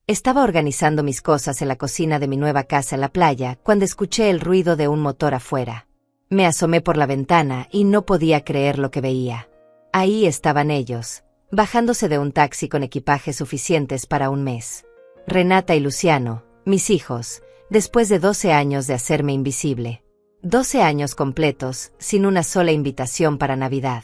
Estaba organizando mis cosas en la cocina de mi nueva casa en la playa cuando escuché el ruido de un motor afuera. Me asomé por la ventana y no podía creer lo que veía. Ahí estaban ellos, bajándose de un taxi con equipaje suficientes para un mes. Renata y Luciano, mis hijos, después de 12 años de hacerme invisible. 12 años completos, sin una sola invitación para Navidad.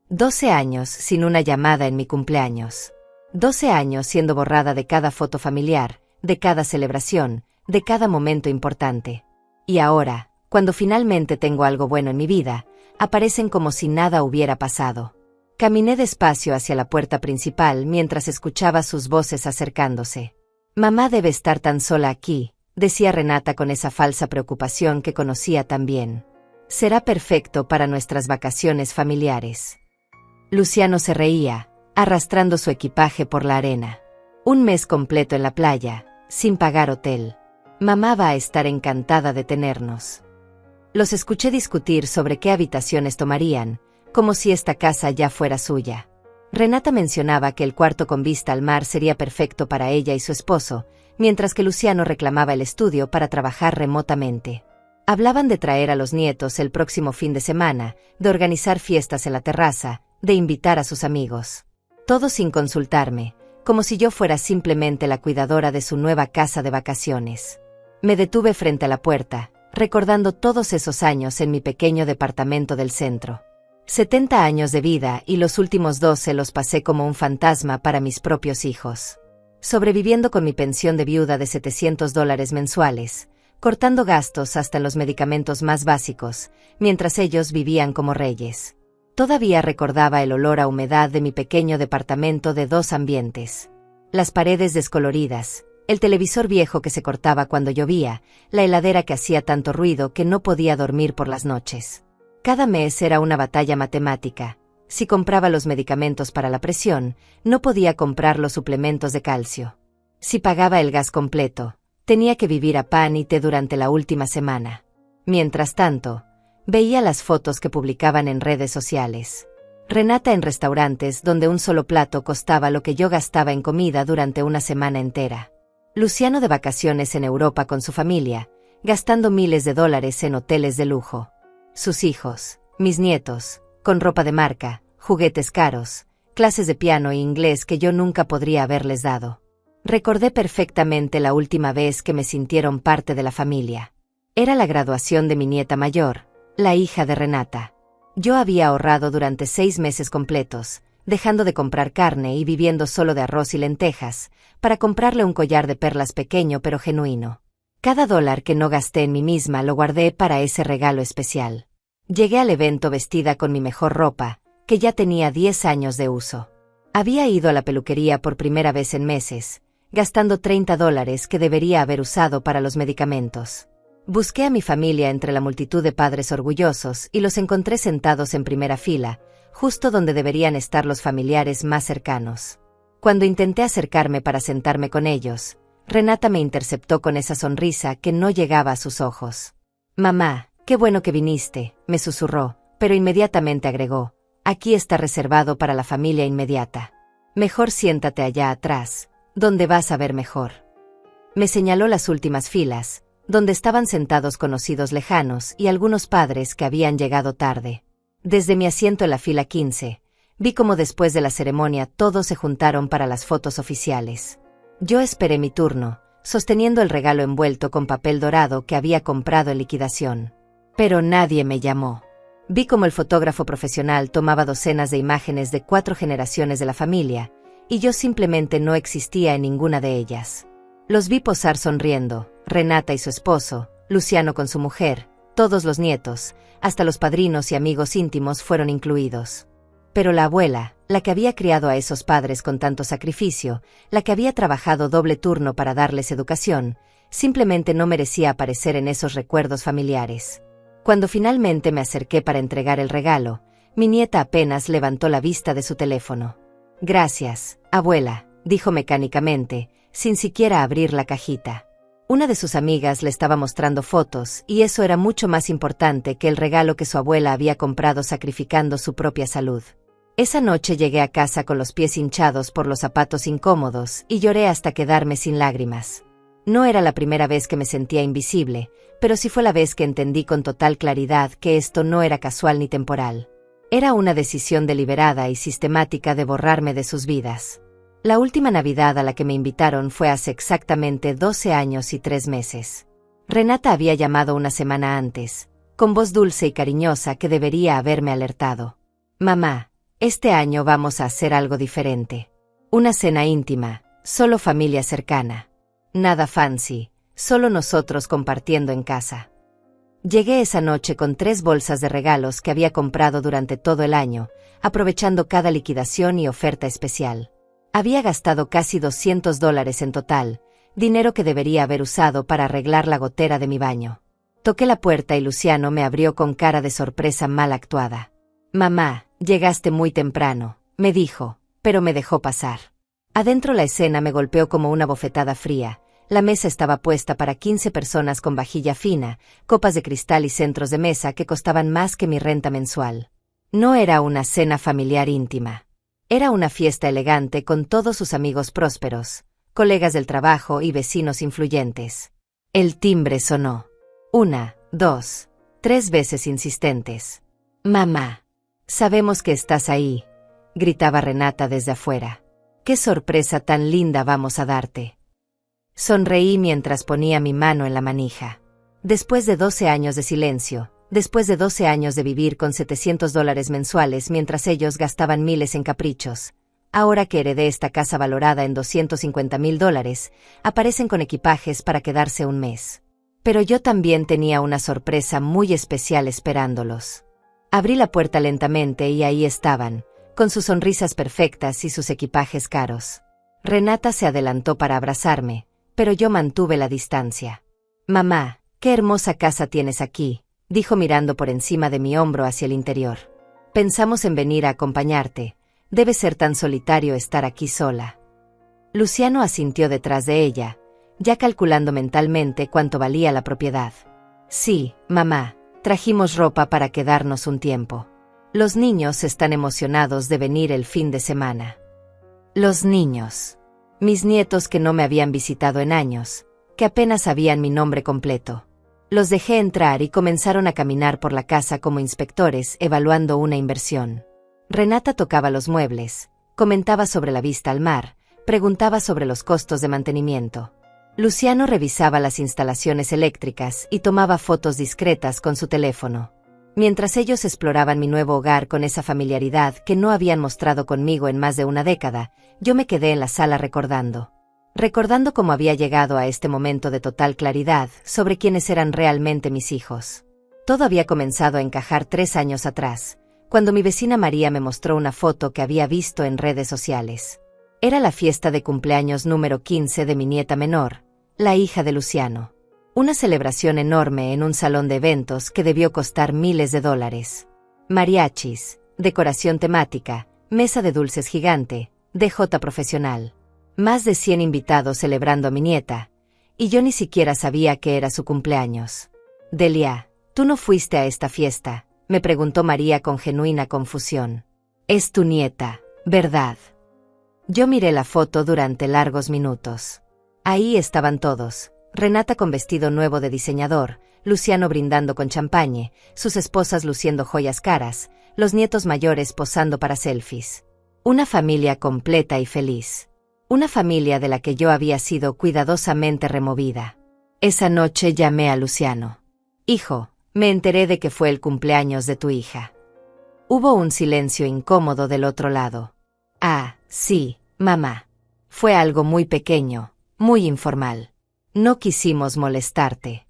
12 años sin una llamada en mi cumpleaños. 12 años siendo borrada de cada foto familiar, de cada celebración, de cada momento importante. Y ahora, cuando finalmente tengo algo bueno en mi vida, aparecen como si nada hubiera pasado. Caminé despacio hacia la puerta principal mientras escuchaba sus voces acercándose. «Mamá debe estar tan sola aquí», decía Renata con esa falsa preocupación que conocía tan bien. «Será perfecto para nuestras vacaciones familiares». Luciano se reía, arrastrando su equipaje por la arena. Un mes completo en la playa, sin pagar hotel. Mamá va a estar encantada de tenernos. Los escuché discutir sobre qué habitaciones tomarían, como si esta casa ya fuera suya. Renata mencionaba que el cuarto con vista al mar sería perfecto para ella y su esposo, mientras que Luciano reclamaba el estudio para trabajar remotamente. Hablaban de traer a los nietos el próximo fin de semana, de organizar fiestas en la terraza, de invitar a sus amigos. Todo sin consultarme, como si yo fuera simplemente la cuidadora de su nueva casa de vacaciones. Me detuve frente a la puerta, recordando todos esos años en mi pequeño departamento del centro. 70 años de vida y los últimos 12 los pasé como un fantasma para mis propios hijos. Sobreviviendo con mi pensión de viuda de $700 mensuales, cortando gastos hasta en los medicamentos más básicos, mientras ellos vivían como reyes. Todavía recordaba el olor a humedad de mi pequeño departamento de 2 ambientes. Las paredes descoloridas, el televisor viejo que se cortaba cuando llovía, la heladera que hacía tanto ruido que no podía dormir por las noches. Cada mes era una batalla matemática. Si compraba los medicamentos para la presión, no podía comprar los suplementos de calcio. Si pagaba el gas completo, tenía que vivir a pan y té durante la última semana. Mientras tanto, veía las fotos que publicaban en redes sociales. Renata en restaurantes donde un solo plato costaba lo que yo gastaba en comida durante una semana entera. Luciano de vacaciones en Europa con su familia, gastando miles de dólares en hoteles de lujo. Sus hijos, mis nietos, con ropa de marca, juguetes caros, clases de piano e inglés que yo nunca podría haberles dado. Recordé perfectamente la última vez que me sintieron parte de la familia. Era la graduación de mi nieta mayor, la hija de Renata. Yo había ahorrado durante 6 meses completos, dejando de comprar carne y viviendo solo de arroz y lentejas, para comprarle un collar de perlas pequeño pero genuino. Cada dólar que no gasté en mí misma lo guardé para ese regalo especial. Llegué al evento vestida con mi mejor ropa, que ya tenía 10 años de uso. Había ido a la peluquería por primera vez en meses, gastando $30 que debería haber usado para los medicamentos. Busqué a mi familia entre la multitud de padres orgullosos y los encontré sentados en primera fila, justo donde deberían estar los familiares más cercanos. Cuando intenté acercarme para sentarme con ellos, Renata me interceptó con esa sonrisa que no llegaba a sus ojos. «Mamá, qué bueno que viniste», me susurró, pero inmediatamente agregó, «aquí está reservado para la familia inmediata. Mejor siéntate allá atrás, donde vas a ver mejor». Me señaló las últimas filas, donde estaban sentados conocidos lejanos y algunos padres que habían llegado tarde. Desde mi asiento en la fila 15, vi cómo después de la ceremonia todos se juntaron para las fotos oficiales. Yo esperé mi turno, sosteniendo el regalo envuelto con papel dorado que había comprado en liquidación. Pero nadie me llamó. Vi cómo el fotógrafo profesional tomaba docenas de imágenes de 4 generaciones de la familia, y yo simplemente no existía en ninguna de ellas. Los vi posar sonriendo, Renata y su esposo, Luciano con su mujer, todos los nietos, hasta los padrinos y amigos íntimos fueron incluidos. Pero la abuela, la que había criado a esos padres con tanto sacrificio, la que había trabajado doble turno para darles educación, simplemente no merecía aparecer en esos recuerdos familiares. Cuando finalmente me acerqué para entregar el regalo, mi nieta apenas levantó la vista de su teléfono. «Gracias, abuela», dijo mecánicamente, sin siquiera abrir la cajita. Una de sus amigas le estaba mostrando fotos y eso era mucho más importante que el regalo que su abuela había comprado sacrificando su propia salud. Esa noche llegué a casa con los pies hinchados por los zapatos incómodos y lloré hasta quedarme sin lágrimas. No era la primera vez que me sentía invisible, pero sí fue la vez que entendí con total claridad que esto no era casual ni temporal. Era una decisión deliberada y sistemática de borrarme de sus vidas. La última Navidad a la que me invitaron fue hace exactamente 12 años y 3 meses. Renata había llamado una semana antes, con voz dulce y cariñosa que debería haberme alertado. Mamá, este año vamos a hacer algo diferente. Una cena íntima, solo familia cercana. Nada fancy, solo nosotros compartiendo en casa. Llegué esa noche con 3 bolsas de regalos que había comprado durante todo el año, aprovechando cada liquidación y oferta especial. Había gastado casi $200 en total, dinero que debería haber usado para arreglar la gotera de mi baño. Toqué la puerta y Luciano me abrió con cara de sorpresa mal actuada. Mamá, llegaste muy temprano, me dijo, pero me dejó pasar. Adentro la escena me golpeó como una bofetada fría. La mesa estaba puesta para 15 personas con vajilla fina, copas de cristal y centros de mesa que costaban más que mi renta mensual. No era una cena familiar íntima. Era una fiesta elegante con todos sus amigos prósperos, colegas del trabajo y vecinos influyentes. El timbre sonó. 1, 2, 3 veces insistentes. Mamá, sabemos que estás ahí, gritaba Renata desde afuera. ¡Qué sorpresa tan linda vamos a darte! Sonreí mientras ponía mi mano en la manija. Después de 12 años de silencio, después de 12 años de vivir con $700 mensuales mientras ellos gastaban miles en caprichos, ahora que heredé esta casa valorada en $250,000, aparecen con equipajes para quedarse un mes. Pero yo también tenía una sorpresa muy especial esperándolos. Abrí la puerta lentamente y ahí estaban, con sus sonrisas perfectas y sus equipajes caros. Renata se adelantó para abrazarme, pero yo mantuve la distancia. Mamá, qué hermosa casa tienes aquí, dijo mirando por encima de mi hombro hacia el interior. Pensamos en venir a acompañarte, debe ser tan solitario estar aquí sola. Luciano asintió detrás de ella, ya calculando mentalmente cuánto valía la propiedad. Sí, mamá, trajimos ropa para quedarnos un tiempo. Los niños están emocionados de venir el fin de semana. Los niños. Mis nietos que no me habían visitado en años, que apenas sabían mi nombre completo. Los dejé entrar y comenzaron a caminar por la casa como inspectores evaluando una inversión. Renata tocaba los muebles, comentaba sobre la vista al mar, preguntaba sobre los costos de mantenimiento. Luciano revisaba las instalaciones eléctricas y tomaba fotos discretas con su teléfono. Mientras ellos exploraban mi nuevo hogar con esa familiaridad que no habían mostrado conmigo en más de una década, yo me quedé en la sala recordando cómo había llegado a este momento de total claridad sobre quiénes eran realmente mis hijos. Todo había comenzado a encajar 3 años atrás, cuando mi vecina María me mostró una foto que había visto en redes sociales. Era la fiesta de cumpleaños número 15 de mi nieta menor, la hija de Luciano. Una celebración enorme en un salón de eventos que debió costar miles de dólares. Mariachis, decoración temática, mesa de dulces gigante, DJ profesional. Más de 100 invitados celebrando a mi nieta, y yo ni siquiera sabía que era su cumpleaños. Delia, ¿tú no fuiste a esta fiesta?, me preguntó María con genuina confusión. Es tu nieta, ¿verdad? Yo miré la foto durante largos minutos. Ahí estaban todos. Renata con vestido nuevo de diseñador, Luciano brindando con champagne, sus esposas luciendo joyas caras, los nietos mayores posando para selfies. Una familia completa y feliz. Una familia de la que yo había sido cuidadosamente removida. Esa noche llamé a Luciano. Hijo, me enteré de que fue el cumpleaños de tu hija. Hubo un silencio incómodo del otro lado. Ah, sí, mamá. Fue algo muy pequeño, muy informal. No quisimos molestarte.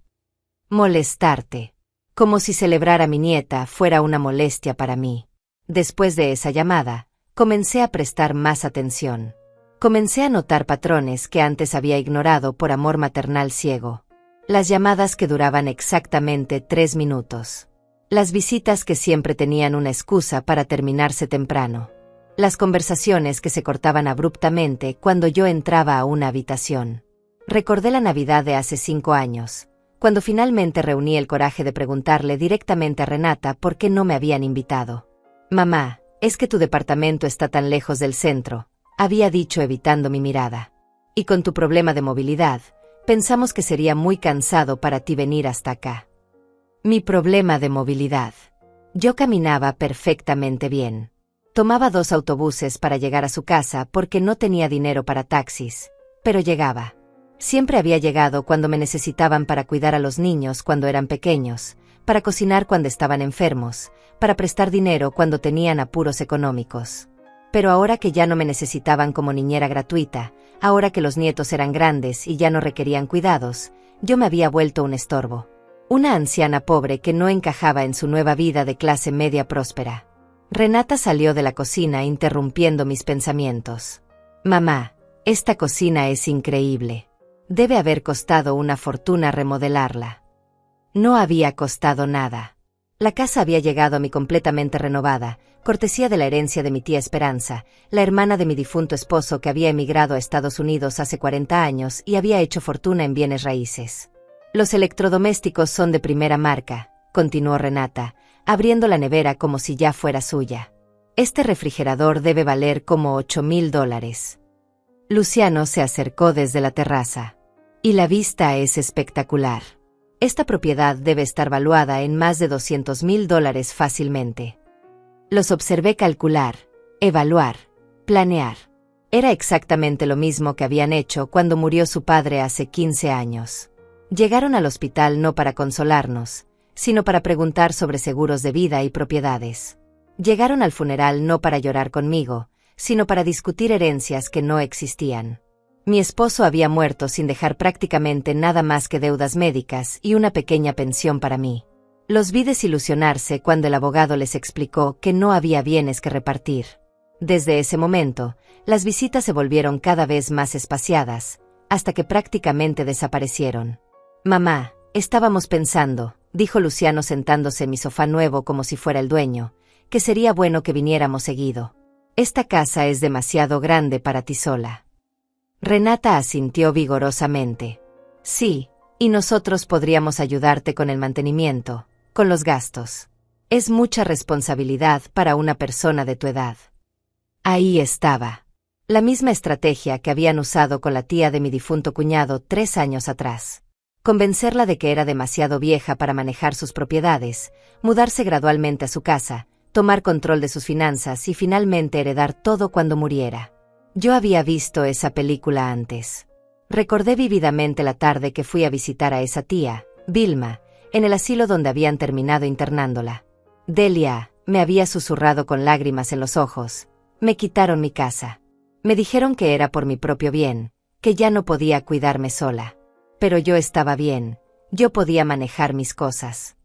Molestarte. Como si celebrar a mi nieta fuera una molestia para mí. Después de esa llamada, comencé a prestar más atención. Comencé a notar patrones que antes había ignorado por amor maternal ciego. Las llamadas que duraban exactamente 3 minutos. Las visitas que siempre tenían una excusa para terminarse temprano. Las conversaciones que se cortaban abruptamente cuando yo entraba a una habitación. Recordé la Navidad de hace 5 años, cuando finalmente reuní el coraje de preguntarle directamente a Renata por qué no me habían invitado. Mamá, Es que tu departamento está tan lejos del centro, había dicho evitando mi mirada. Y con tu problema de movilidad, pensamos que sería muy cansado para ti venir hasta acá. Mi problema de movilidad. Yo caminaba perfectamente bien. Tomaba 2 autobuses para llegar a su casa porque no tenía dinero para taxis, pero llegaba. Siempre había llegado cuando me necesitaban para cuidar a los niños cuando eran pequeños, para cocinar cuando estaban enfermos, para prestar dinero cuando tenían apuros económicos. Pero ahora que ya no me necesitaban como niñera gratuita, ahora que los nietos eran grandes y ya no requerían cuidados, yo me había vuelto un estorbo. Una anciana pobre que no encajaba en su nueva vida de clase media próspera. Renata salió de la cocina interrumpiendo mis pensamientos. Mamá, esta cocina es increíble. Debe haber costado una fortuna remodelarla. No había costado nada. La casa había llegado a mí completamente renovada, cortesía de la herencia de mi tía Esperanza, la hermana de mi difunto esposo que había emigrado a Estados Unidos hace 40 años y había hecho fortuna en bienes raíces. Los electrodomésticos son de primera marca, continuó Renata, abriendo la nevera como si ya fuera suya. Este refrigerador debe valer como $8,000. Luciano se acercó desde la terraza. Y la vista es espectacular. Esta propiedad debe estar valuada en más de $200,000 fácilmente. Los observé calcular, evaluar, planear. Era exactamente lo mismo que habían hecho cuando murió su padre hace 15 años. Llegaron al hospital no para consolarnos, sino para preguntar sobre seguros de vida y propiedades. Llegaron al funeral no para llorar conmigo, sino para discutir herencias que no existían. Mi esposo había muerto sin dejar prácticamente nada más que deudas médicas y una pequeña pensión para mí. Los vi desilusionarse cuando el abogado les explicó que no había bienes que repartir. Desde ese momento, las visitas se volvieron cada vez más espaciadas, hasta que prácticamente desaparecieron. Mamá, estábamos pensando, dijo Luciano sentándose en mi sofá nuevo como si fuera el dueño, que sería bueno que viniéramos seguido. Esta casa es demasiado grande para ti sola. Renata asintió vigorosamente. Sí, y nosotros podríamos ayudarte con el mantenimiento, con los gastos. Es mucha responsabilidad para una persona de tu edad. Ahí estaba. La misma estrategia que habían usado con la tía de mi difunto cuñado 3 años atrás. Convencerla de que era demasiado vieja para manejar sus propiedades, mudarse gradualmente a su casa, tomar control de sus finanzas y finalmente heredar todo cuando muriera. Yo había visto esa película antes. Recordé vívidamente la tarde que fui a visitar a esa tía, Vilma, en el asilo donde habían terminado internándola. Delia, me había susurrado con lágrimas en los ojos. Me quitaron mi casa. Me dijeron que era por mi propio bien, que ya no podía cuidarme sola. Pero yo estaba bien, yo podía manejar mis cosas.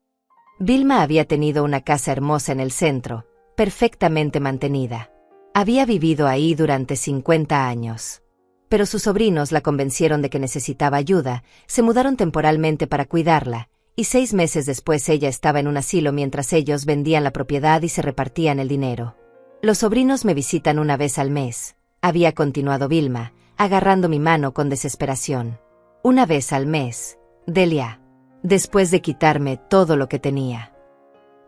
Vilma había tenido una casa hermosa en el centro, perfectamente mantenida. Había vivido ahí durante 50 años. Pero sus sobrinos la convencieron de que necesitaba ayuda, se mudaron temporalmente para cuidarla, y 6 meses después ella estaba en un asilo mientras ellos vendían la propiedad y se repartían el dinero. Los sobrinos me visitan una vez al mes, había continuado Vilma, agarrando mi mano con desesperación. Una vez al mes, Delia. Después de quitarme todo lo que tenía.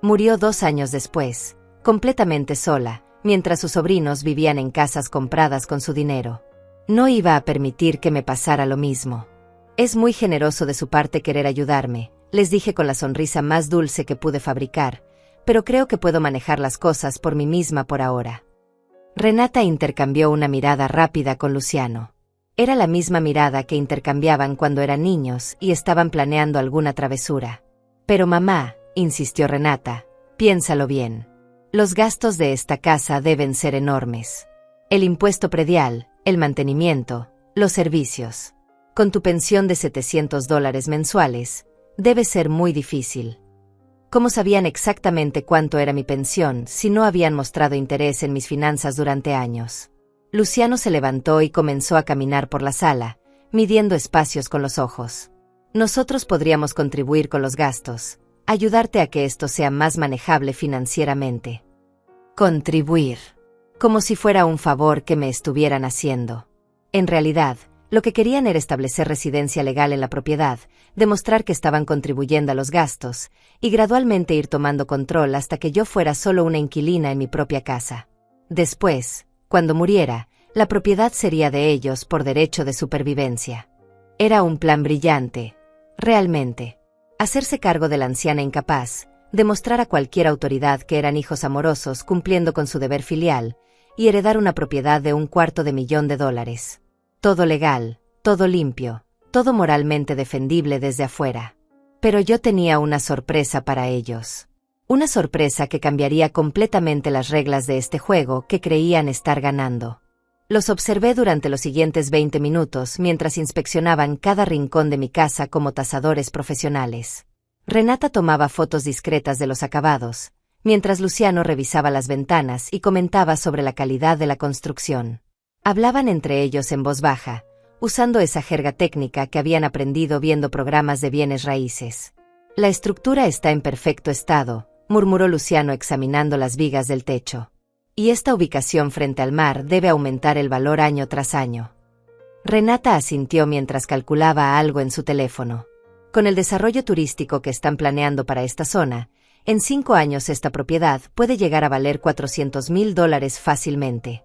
Murió 2 años después, completamente sola, mientras sus sobrinos vivían en casas compradas con su dinero. No iba a permitir que me pasara lo mismo. Es muy generoso de su parte querer ayudarme, les dije con la sonrisa más dulce que pude fabricar, pero creo que puedo manejar las cosas por mí misma por ahora. Renata intercambió una mirada rápida con Luciano. Era la misma mirada que intercambiaban cuando eran niños y estaban planeando alguna travesura. Pero mamá, insistió Renata, piénsalo bien. Los gastos de esta casa deben ser enormes. El impuesto predial, el mantenimiento, los servicios. Con tu pensión de $700 mensuales, debe ser muy difícil. ¿Cómo sabían exactamente cuánto era mi pensión si no habían mostrado interés en mis finanzas durante años? Luciano se levantó y comenzó a caminar por la sala, midiendo espacios con los ojos. Nosotros podríamos contribuir con los gastos, ayudarte a que esto sea más manejable financieramente. Contribuir. Como si fuera un favor que me estuvieran haciendo. En realidad, Lo que querían era establecer residencia legal en la propiedad, demostrar que estaban contribuyendo a los gastos, y gradualmente ir tomando control hasta que yo fuera solo una inquilina en mi propia casa. Después, cuando muriera, la propiedad sería de ellos por derecho de supervivencia. Era un plan brillante, realmente. Hacerse cargo de la anciana incapaz, demostrar a cualquier autoridad que eran hijos amorosos cumpliendo con su deber filial, y heredar una propiedad de $250,000,000. Todo legal, todo limpio, todo moralmente defendible desde afuera. Pero yo tenía una sorpresa para ellos. Una sorpresa que cambiaría completamente las reglas de este juego que creían estar ganando. Los observé durante los siguientes 20 minutos mientras inspeccionaban cada rincón de mi casa como tasadores profesionales. Renata tomaba fotos discretas de los acabados, mientras Luciano revisaba las ventanas y comentaba sobre la calidad de la construcción. Hablaban entre ellos en voz baja, usando esa jerga técnica que habían aprendido viendo programas de bienes raíces. La estructura está en perfecto estado, murmuró Luciano examinando las vigas del techo. Y esta ubicación frente al mar debe aumentar el valor año tras año. Renata asintió mientras calculaba algo en su teléfono. Con el desarrollo turístico que están planeando para esta zona, en 5 años esta propiedad puede llegar a valer $400,000 fácilmente.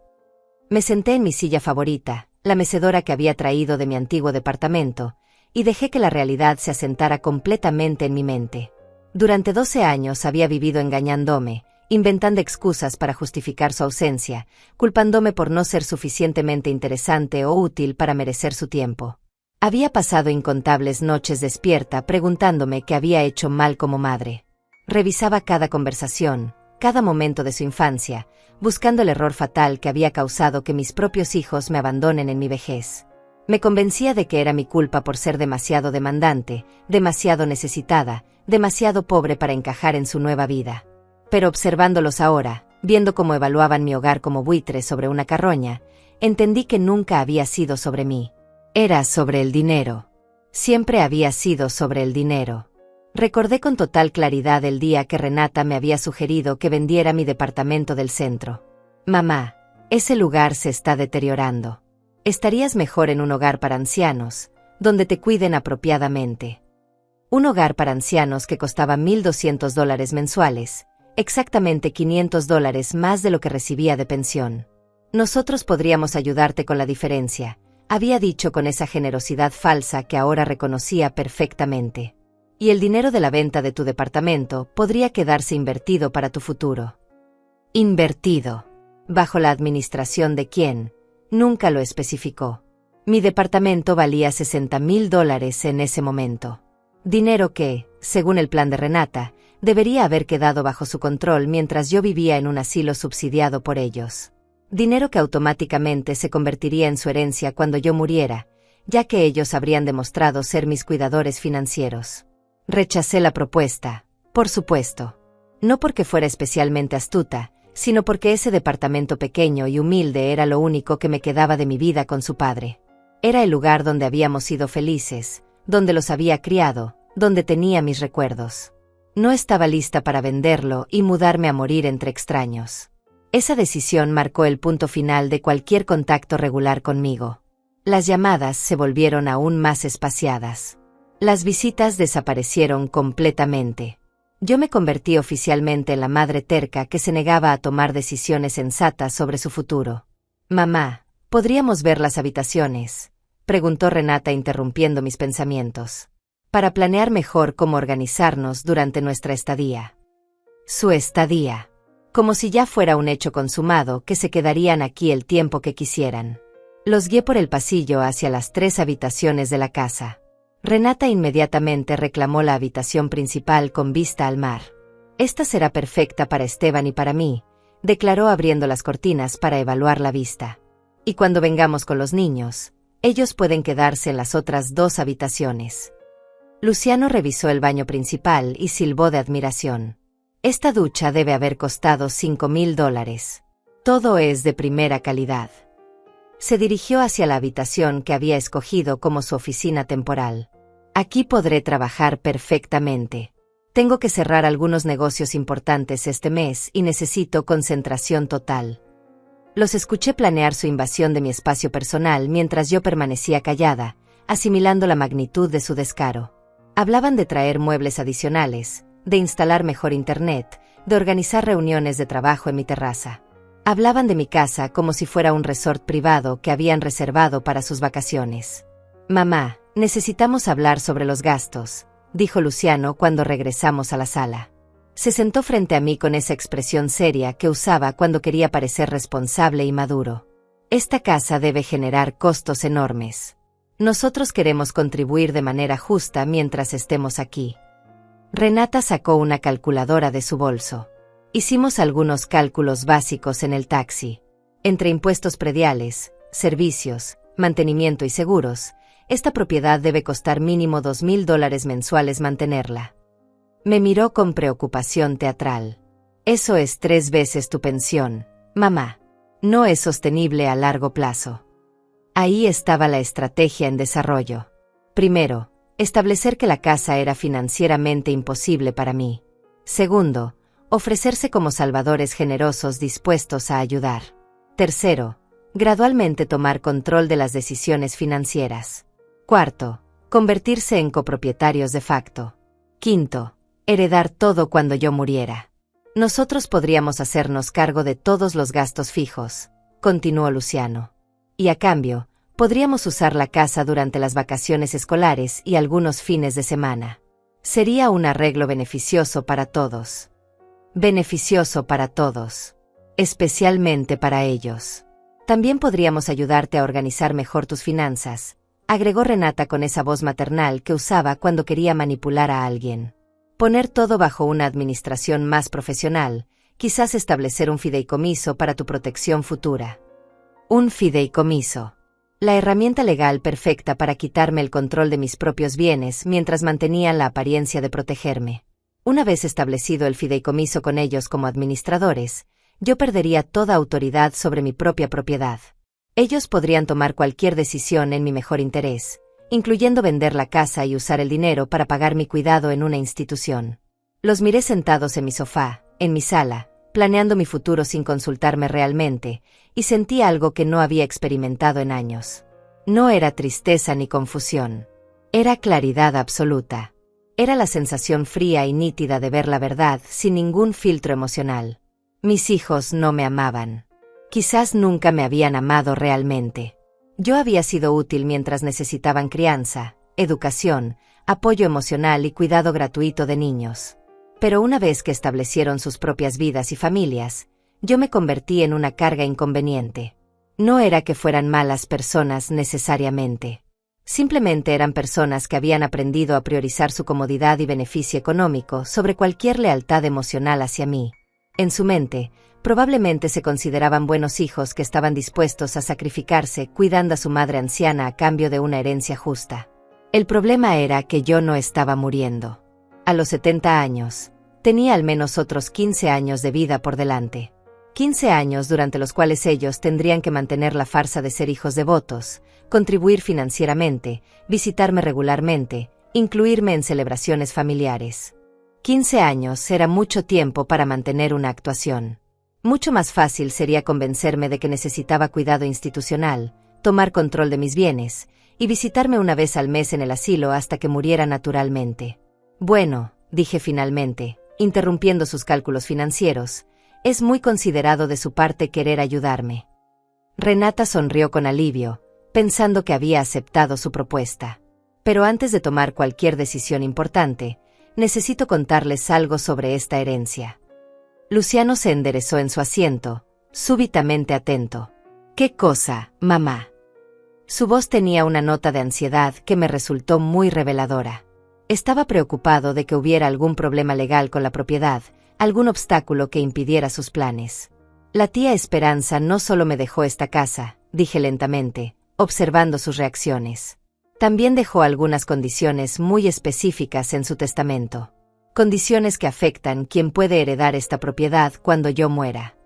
Me senté en mi silla favorita, la mecedora que había traído de mi antiguo departamento, y dejé que la realidad se asentara completamente en mi mente. Durante 12 años había vivido engañándome, inventando excusas para justificar su ausencia, culpándome por no ser suficientemente interesante o útil para merecer su tiempo. Había pasado incontables noches despierta preguntándome qué había hecho mal como madre. Revisaba cada conversación, cada momento de su infancia, buscando el error fatal que había causado que mis propios hijos me abandonen en mi vejez. Me convencía de que era mi culpa por ser demasiado demandante, demasiado necesitada, demasiado pobre para encajar en su nueva vida. Pero observándolos ahora, viendo cómo evaluaban mi hogar como buitre sobre una carroña, entendí que nunca había sido sobre mí. Era sobre el dinero. Siempre había sido sobre el dinero. Recordé con total claridad el día que Renata me había sugerido que vendiera mi departamento del centro. Mamá, ese lugar se está deteriorando. Estarías mejor en un hogar para ancianos, donde te cuiden apropiadamente. Un hogar para ancianos que costaba $1,200 mensuales, exactamente $500 más de lo que recibía de pensión. Nosotros podríamos ayudarte con la diferencia, había dicho con esa generosidad falsa que ahora reconocía perfectamente. Y el dinero de la venta de tu departamento podría quedarse invertido para tu futuro. Invertido. ¿Bajo la administración de quién? Nunca lo especificó. Mi departamento valía $60,000 en ese momento. Dinero que, según el plan de Renata, debería haber quedado bajo su control mientras yo vivía en un asilo subsidiado por ellos. Dinero que automáticamente se convertiría en su herencia cuando yo muriera, ya que ellos habrían demostrado ser mis cuidadores financieros. Rechacé la propuesta, por supuesto. No porque fuera especialmente astuta, sino porque ese departamento pequeño y humilde era lo único que me quedaba de mi vida con su padre. Era el lugar donde habíamos sido felices, donde los había criado, donde tenía mis recuerdos. No estaba lista para venderlo y mudarme a morir entre extraños. Esa decisión marcó el punto final de cualquier contacto regular conmigo. Las llamadas se volvieron aún más espaciadas. Las visitas desaparecieron completamente. Yo me convertí oficialmente en la madre terca que se negaba a tomar decisiones sensatas sobre su futuro. Mamá, ¿podríamos ver las habitaciones?, preguntó Renata interrumpiendo mis pensamientos. Para planear mejor cómo organizarnos durante nuestra estadía. Su estadía. Como si ya fuera un hecho consumado que se quedarían aquí el tiempo que quisieran. Los guié por el pasillo hacia las 3 habitaciones de la casa. Renata inmediatamente reclamó la habitación principal con vista al mar. Esta será perfecta para Esteban y para mí, declaró abriendo las cortinas para evaluar la vista. Y cuando vengamos con los niños, ellos pueden quedarse en las otras 2 habitaciones. Luciano revisó el baño principal y silbó de admiración. Esta ducha debe haber costado $5,000. Todo es de primera calidad. Se dirigió hacia la habitación que había escogido como su oficina temporal. Aquí podré trabajar perfectamente. Tengo que cerrar algunos negocios importantes este mes y necesito concentración total. Los escuché planear su invasión de mi espacio personal mientras yo permanecía callada, asimilando la magnitud de su descaro. Hablaban de traer muebles adicionales, de instalar mejor internet, de organizar reuniones de trabajo en mi terraza. Hablaban de mi casa como si fuera un resort privado que habían reservado para sus vacaciones. «Mamá, necesitamos hablar sobre los gastos», dijo Luciano cuando regresamos a la sala. Se sentó frente a mí con esa expresión seria que usaba cuando quería parecer responsable y maduro. «Esta casa debe generar costos enormes. Nosotros queremos contribuir de manera justa mientras estemos aquí». Renata sacó una calculadora de su bolso. Hicimos algunos cálculos básicos en el taxi. Entre impuestos prediales, servicios, mantenimiento y seguros, esta propiedad debe costar mínimo $2,000 mensuales mantenerla. Me miró con preocupación teatral. «Eso es 3 veces tu pensión, mamá. No es sostenible a largo plazo». Ahí estaba la estrategia en desarrollo. Primero, establecer que la casa era financieramente imposible para mí. Segundo, ofrecerse como salvadores generosos dispuestos a ayudar. Tercero, gradualmente tomar control de las decisiones financieras. Cuarto, convertirse en copropietarios de facto. Quinto, heredar todo cuando yo muriera. Nosotros podríamos hacernos cargo de todos los gastos fijos, continuó Luciano. Y a cambio, podríamos usar la casa durante las vacaciones escolares y algunos fines de semana. Sería un arreglo beneficioso para todos. Beneficioso para todos. Especialmente para ellos. También podríamos ayudarte a organizar mejor tus finanzas, agregó Renata con esa voz maternal que usaba cuando quería manipular a alguien. Poner todo bajo una administración más profesional, quizás establecer un fideicomiso para tu protección futura. Un fideicomiso. La herramienta legal perfecta para quitarme el control de mis propios bienes mientras mantenían la apariencia de protegerme. Una vez establecido el fideicomiso con ellos como administradores, yo perdería toda autoridad sobre mi propia propiedad. Ellos podrían tomar cualquier decisión en mi mejor interés, incluyendo vender la casa y usar el dinero para pagar mi cuidado en una institución. Los miré sentados en mi sofá, en mi sala, planeando mi futuro sin consultarme realmente, y sentí algo que no había experimentado en años. No era tristeza ni confusión. Era claridad absoluta. Era la sensación fría y nítida de ver la verdad sin ningún filtro emocional. Mis hijos no me amaban. Quizás nunca me habían amado realmente. Yo había sido útil mientras necesitaban crianza, educación, apoyo emocional y cuidado gratuito de niños. Pero una vez que establecieron sus propias vidas y familias, yo me convertí en una carga inconveniente. No era que fueran malas personas necesariamente. Simplemente eran personas que habían aprendido a priorizar su comodidad y beneficio económico sobre cualquier lealtad emocional hacia mí. En su mente, probablemente se consideraban buenos hijos que estaban dispuestos a sacrificarse cuidando a su madre anciana a cambio de una herencia justa. El problema era que yo no estaba muriendo. A los 70 años, tenía al menos otros 15 años de vida por delante. 15 años durante los cuales ellos tendrían que mantener la farsa de ser hijos devotos, contribuir financieramente, visitarme regularmente, incluirme en celebraciones familiares. 15 años era mucho tiempo para mantener una actuación. Mucho más fácil sería convencerme de que necesitaba cuidado institucional, tomar control de mis bienes, y visitarme una vez al mes en el asilo hasta que muriera naturalmente. Bueno, dije finalmente, interrumpiendo sus cálculos financieros, es muy considerado de su parte querer ayudarme. Renata sonrió con alivio, pensando que había aceptado su propuesta. Pero antes de tomar cualquier decisión importante, necesito contarles algo sobre esta herencia. Luciano se enderezó en su asiento, súbitamente atento. ¿Qué cosa, mamá? Su voz tenía una nota de ansiedad que me resultó muy reveladora. Estaba preocupado de que hubiera algún problema legal con la propiedad, algún obstáculo que impidiera sus planes. La tía Esperanza no solo me dejó esta casa, dije lentamente, observando sus reacciones. También dejó algunas condiciones muy específicas en su testamento. Condiciones que afectan quién puede heredar esta propiedad cuando yo muera.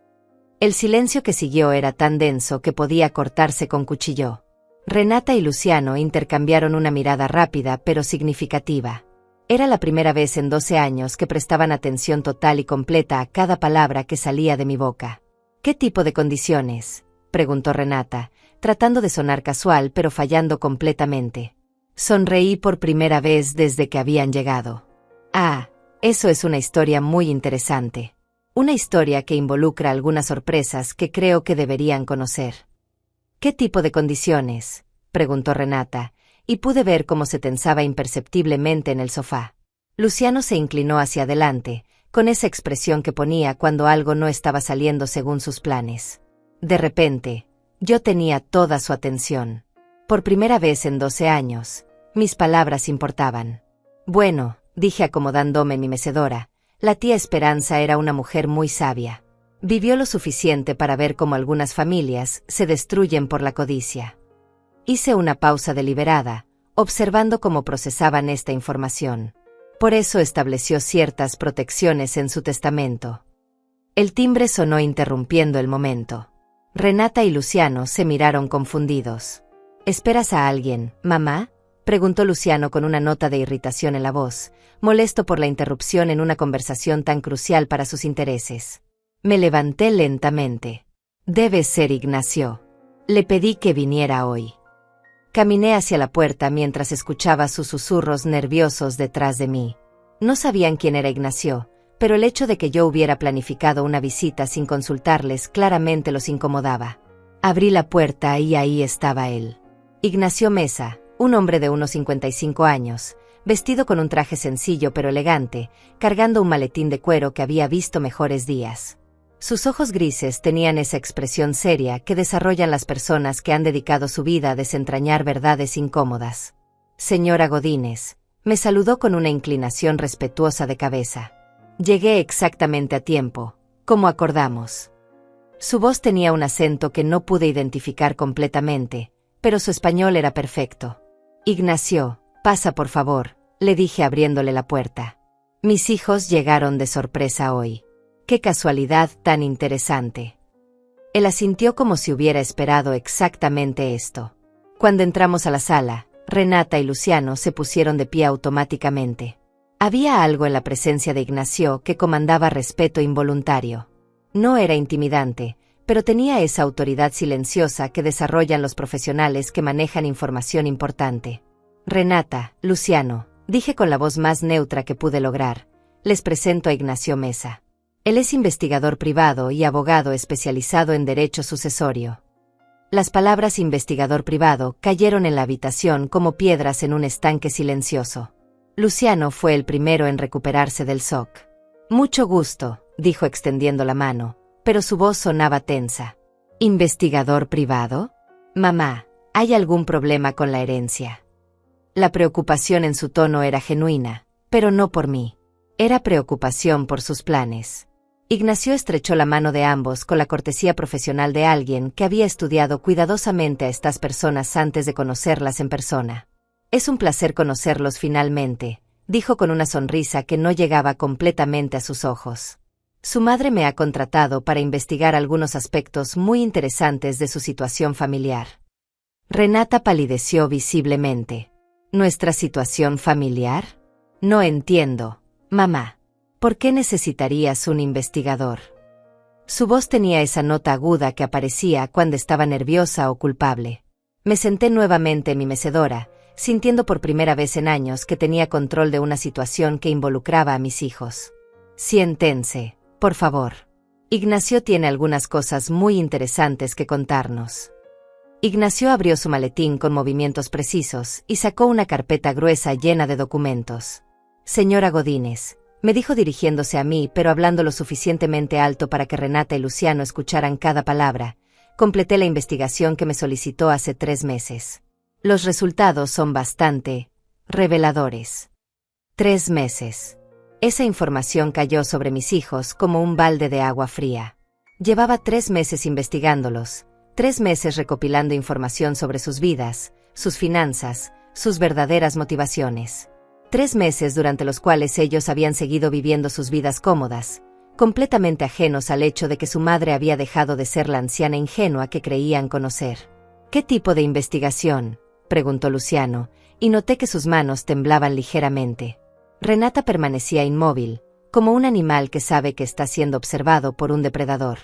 El silencio que siguió era tan denso que podía cortarse con cuchillo. Renata y Luciano intercambiaron una mirada rápida pero significativa. Era la primera vez en 12 años que prestaban atención total y completa a cada palabra que salía de mi boca. ¿Qué tipo de condiciones? preguntó Renata, tratando de sonar casual pero fallando completamente. Sonreí por primera vez desde que habían llegado. Ah, eso es una historia muy interesante. Una historia que involucra algunas sorpresas que creo que deberían conocer. ¿Qué tipo de condiciones?, preguntó Renata, y pude ver cómo se tensaba imperceptiblemente en el sofá. Luciano se inclinó hacia adelante, con esa expresión que ponía cuando algo no estaba saliendo según sus planes. De repente, yo tenía toda su atención. Por primera vez en 12 años, mis palabras importaban. Bueno, dije acomodándome en mi mecedora, la tía Esperanza era una mujer muy sabia. Vivió lo suficiente para ver cómo algunas familias se destruyen por la codicia. Hice una pausa deliberada, observando cómo procesaban esta información. Por eso estableció ciertas protecciones en su testamento. El timbre sonó interrumpiendo el momento. Renata y Luciano se miraron confundidos. ¿Esperas a alguien, mamá?, preguntó Luciano con una nota de irritación en la voz, molesto por la interrupción en una conversación tan crucial para sus intereses. Me levanté lentamente. Debe ser Ignacio. Le pedí que viniera hoy. Caminé hacia la puerta mientras escuchaba sus susurros nerviosos detrás de mí. No sabían quién era Ignacio, pero el hecho de que yo hubiera planificado una visita sin consultarles claramente los incomodaba. Abrí la puerta y ahí estaba él. Ignacio Mesa, un hombre de unos 55 años, vestido con un traje sencillo pero elegante, cargando un maletín de cuero que había visto mejores días. Sus ojos grises tenían esa expresión seria que desarrollan las personas que han dedicado su vida a desentrañar verdades incómodas. Señora Godínez, me saludó con una inclinación respetuosa de cabeza. Llegué exactamente a tiempo, como acordamos. Su voz tenía un acento que no pude identificar completamente, pero su español era perfecto. Ignacio, pasa por favor, le dije abriéndole la puerta. Mis hijos llegaron de sorpresa hoy. ¡Qué casualidad tan interesante! Él asintió como si hubiera esperado exactamente esto. Cuando entramos a la sala, Renata y Luciano se pusieron de pie automáticamente. Había algo en la presencia de Ignacio que comandaba respeto involuntario. No era intimidante, pero tenía esa autoridad silenciosa que desarrollan los profesionales que manejan información importante. Renata, Luciano, dije con la voz más neutra que pude lograr, les presento a Ignacio Mesa. Él es investigador privado y abogado especializado en derecho sucesorio. Las palabras investigador privado cayeron en la habitación como piedras en un estanque silencioso. Luciano fue el primero en recuperarse del shock. Mucho gusto, dijo extendiendo la mano, pero su voz sonaba tensa. ¿Investigador privado? Mamá, ¿hay algún problema con la herencia? La preocupación en su tono era genuina, pero no por mí. Era preocupación por sus planes. Ignacio estrechó la mano de ambos con la cortesía profesional de alguien que había estudiado cuidadosamente a estas personas antes de conocerlas en persona. Es un placer conocerlos finalmente, dijo con una sonrisa que no llegaba completamente a sus ojos. Su madre me ha contratado para investigar algunos aspectos muy interesantes de su situación familiar. Renata palideció visiblemente. ¿Nuestra situación familiar? No entiendo, mamá. ¿Por qué necesitarías un investigador? Su voz tenía esa nota aguda que aparecía cuando estaba nerviosa o culpable. Me senté nuevamente en mi mecedora, sintiendo por primera vez en años que tenía control de una situación que involucraba a mis hijos. Siéntense, por favor. Ignacio tiene algunas cosas muy interesantes que contarnos. Ignacio abrió su maletín con movimientos precisos y sacó una carpeta gruesa llena de documentos. Señora Godínez, me dijo dirigiéndose a mí pero hablando lo suficientemente alto para que Renata y Luciano escucharan cada palabra, completé la investigación que me solicitó hace 3 meses. Los resultados son bastante reveladores. 3 meses. Esa información cayó sobre mis hijos como un balde de agua fría. Llevaba 3 meses investigándolos, 3 meses recopilando información sobre sus vidas, sus finanzas, sus verdaderas motivaciones. 3 meses durante los cuales ellos habían seguido viviendo sus vidas cómodas, completamente ajenos al hecho de que su madre había dejado de ser la anciana ingenua que creían conocer. ¿Qué tipo de investigación?, preguntó Luciano, y noté que sus manos temblaban ligeramente. Renata permanecía inmóvil, como un animal que sabe que está siendo observado por un depredador.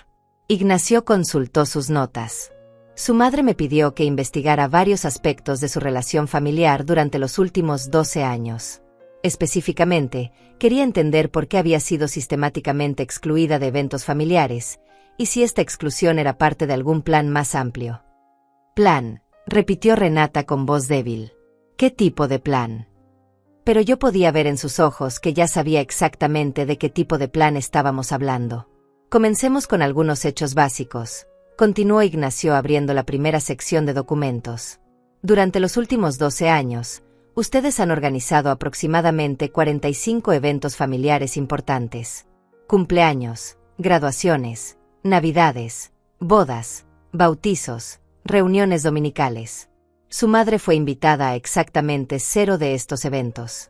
Ignacio consultó sus notas. Su madre me pidió que investigara varios aspectos de su relación familiar durante los últimos 12 años. Específicamente, quería entender por qué había sido sistemáticamente excluida de eventos familiares, y si esta exclusión era parte de algún plan más amplio. «Plan», repitió Renata con voz débil. «¿Qué tipo de plan?» Pero yo podía ver en sus ojos que ya sabía exactamente de qué tipo de plan estábamos hablando. Comencemos con algunos hechos básicos. Continuó Ignacio abriendo la primera sección de documentos. Durante los últimos 12 años, ustedes han organizado aproximadamente 45 eventos familiares importantes. Cumpleaños, graduaciones, navidades, bodas, bautizos, reuniones dominicales. Su madre fue invitada a exactamente 0 de estos eventos.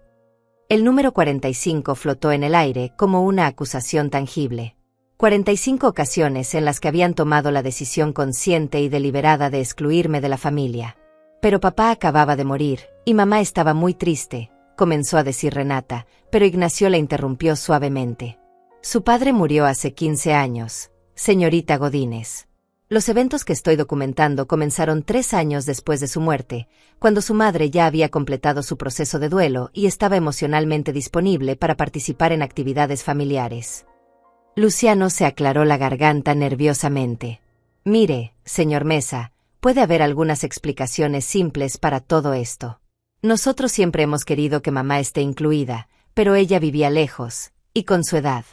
El número 45 flotó en el aire como una acusación tangible. 45 ocasiones en las que habían tomado la decisión consciente y deliberada de excluirme de la familia. Pero papá acababa de morir, y mamá estaba muy triste, comenzó a decir Renata, pero Ignacio la interrumpió suavemente. Su padre murió hace 15 años, señorita Godínez. Los eventos que estoy documentando comenzaron 3 años después de su muerte, cuando su madre ya había completado su proceso de duelo y estaba emocionalmente disponible para participar en actividades familiares. Luciano se aclaró la garganta nerviosamente. Mire, señor Mesa, puede haber algunas explicaciones simples para todo esto. Nosotros siempre hemos querido que mamá esté incluida, pero ella vivía lejos, y con su edad.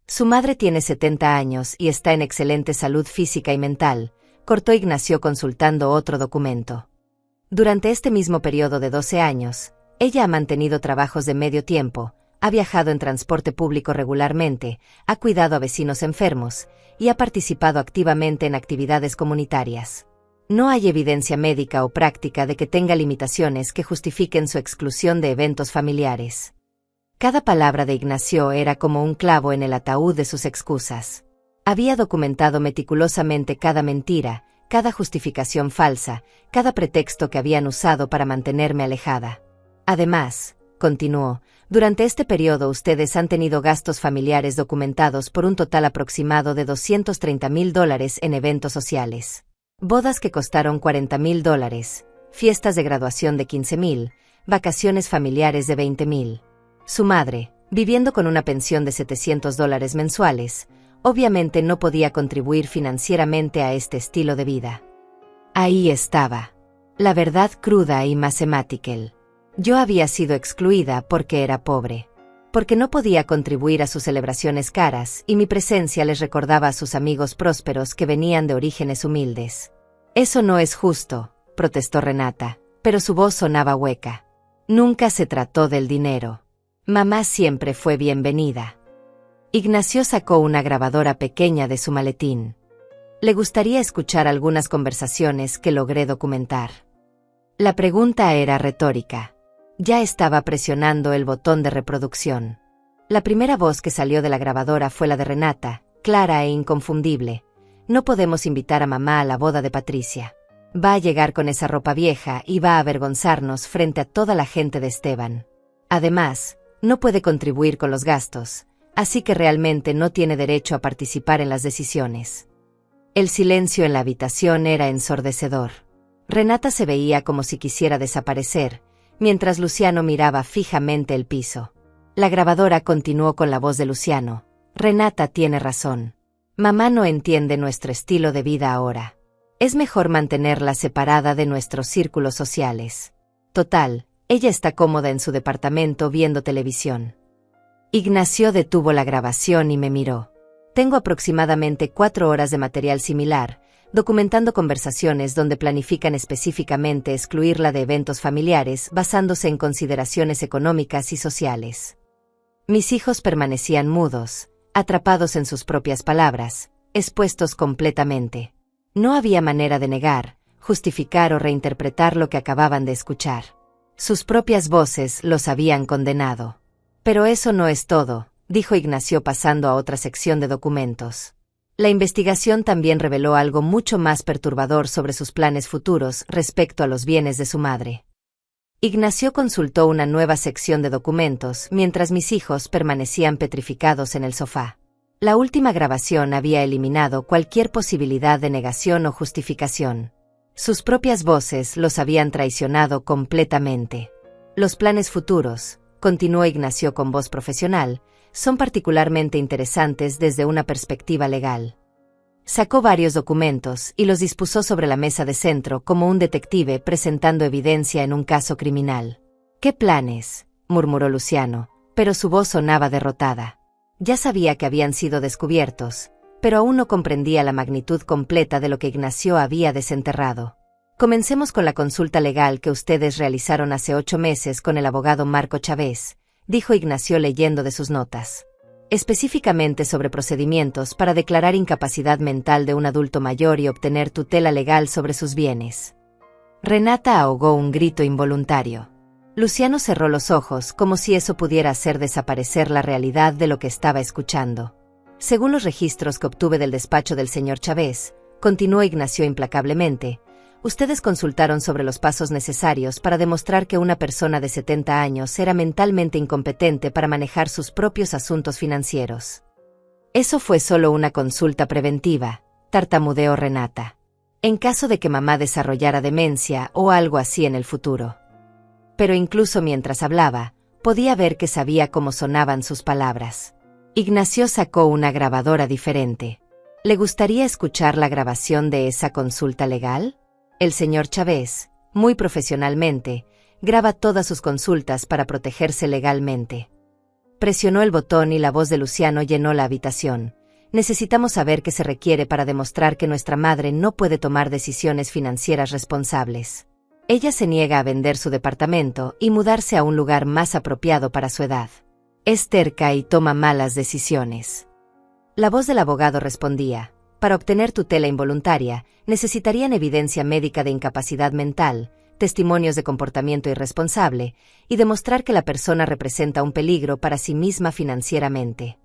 Su madre tiene 70 años y está en excelente salud física y mental, cortó Ignacio consultando otro documento. Durante este mismo periodo de 12 años, ella ha mantenido trabajos de medio tiempo, ha viajado en transporte público regularmente, ha cuidado a vecinos enfermos, y ha participado activamente en actividades comunitarias. No hay evidencia médica o práctica de que tenga limitaciones que justifiquen su exclusión de eventos familiares. Cada palabra de Ignacio era como un clavo en el ataúd de sus excusas. Había documentado meticulosamente cada mentira, cada justificación falsa, cada pretexto que habían usado para mantenerme alejada. Además, continuó, durante este periodo ustedes han tenido gastos familiares documentados por un total aproximado de $230,000 en eventos sociales. Bodas que costaron $40,000, fiestas de graduación de $15,000, vacaciones familiares de $20,000. Su madre, viviendo con una pensión de $700 mensuales, obviamente no podía contribuir financieramente a este estilo de vida. Ahí estaba. La verdad cruda y matemática. Yo había sido excluida porque era pobre. Porque no podía contribuir a sus celebraciones caras y mi presencia les recordaba a sus amigos prósperos que venían de orígenes humildes. Eso no es justo, protestó Renata, pero su voz sonaba hueca. Nunca se trató del dinero. Mamá siempre fue bienvenida. Ignacio sacó una grabadora pequeña de su maletín. Le gustaría escuchar algunas conversaciones que logré documentar. La pregunta era retórica. Ya estaba presionando el botón de reproducción. La primera voz que salió de la grabadora fue la de Renata, clara e inconfundible. No podemos invitar a mamá a la boda de Patricia. Va a llegar con esa ropa vieja y va a avergonzarnos frente a toda la gente de Esteban. Además, no puede contribuir con los gastos, así que realmente no tiene derecho a participar en las decisiones. El silencio en la habitación era ensordecedor. Renata se veía como si quisiera desaparecer, mientras Luciano miraba fijamente el piso. La grabadora continuó con la voz de Luciano. Renata tiene razón. Mamá no entiende nuestro estilo de vida ahora. Es mejor mantenerla separada de nuestros círculos sociales. Total, ella está cómoda en su departamento viendo televisión. Ignacio detuvo la grabación y me miró. Tengo aproximadamente 4 horas de material similar, documentando conversaciones donde planifican específicamente excluirla de eventos familiares basándose en consideraciones económicas y sociales. Mis hijos permanecían mudos, atrapados en sus propias palabras, expuestos completamente. No había manera de negar, justificar o reinterpretar lo que acababan de escuchar. Sus propias voces los habían condenado. Pero eso no es todo, dijo Ignacio pasando a otra sección de documentos. La investigación también reveló algo mucho más perturbador sobre sus planes futuros respecto a los bienes de su madre. Ignacio consultó una nueva sección de documentos mientras mis hijos permanecían petrificados en el sofá. La última grabación había eliminado cualquier posibilidad de negación o justificación. Sus propias voces los habían traicionado completamente. Los planes futuros, continuó Ignacio con voz profesional, son particularmente interesantes desde una perspectiva legal. Sacó varios documentos y los dispuso sobre la mesa de centro como un detective presentando evidencia en un caso criminal. «¿Qué planes?», murmuró Luciano, pero su voz sonaba derrotada. Ya sabía que habían sido descubiertos, pero aún no comprendía la magnitud completa de lo que Ignacio había desenterrado. «Comencemos con la consulta legal que ustedes realizaron hace 8 meses con el abogado Marco Chávez», dijo Ignacio leyendo de sus notas. «Específicamente sobre procedimientos para declarar incapacidad mental de un adulto mayor y obtener tutela legal sobre sus bienes». Renata ahogó un grito involuntario. Luciano cerró los ojos como si eso pudiera hacer desaparecer la realidad de lo que estaba escuchando. «Según los registros que obtuve del despacho del señor Chávez», continuó Ignacio implacablemente, «ustedes consultaron sobre los pasos necesarios para demostrar que una persona de 70 años era mentalmente incompetente para manejar sus propios asuntos financieros». «Eso fue solo una consulta preventiva», tartamudeó Renata. «En caso de que mamá desarrollara demencia o algo así en el futuro». Pero incluso mientras hablaba, podía ver que sabía cómo sonaban sus palabras. Ignacio sacó una grabadora diferente. ¿Le gustaría escuchar la grabación de esa consulta legal? El señor Chávez, muy profesionalmente, graba todas sus consultas para protegerse legalmente. Presionó el botón y la voz de Luciano llenó la habitación. «Necesitamos saber qué se requiere para demostrar que nuestra madre no puede tomar decisiones financieras responsables. Ella se niega a vender su departamento y mudarse a un lugar más apropiado para su edad. Es terca y toma malas decisiones». La voz del abogado respondía: «Para obtener tutela involuntaria, necesitarían evidencia médica de incapacidad mental, testimonios de comportamiento irresponsable, y demostrar que la persona representa un peligro para sí misma financieramente».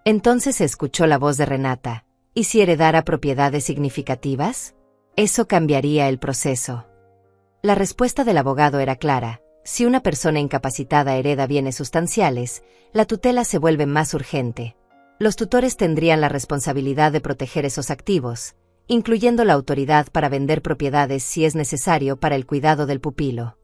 Entonces se escuchó la voz de Renata: «¿Y si heredara propiedades significativas? Eso cambiaría el proceso». La respuesta del abogado era clara: si una persona incapacitada hereda bienes sustanciales, la tutela se vuelve más urgente. Los tutores tendrían la responsabilidad de proteger esos activos, incluyendo la autoridad para vender propiedades si es necesario para el cuidado del pupilo.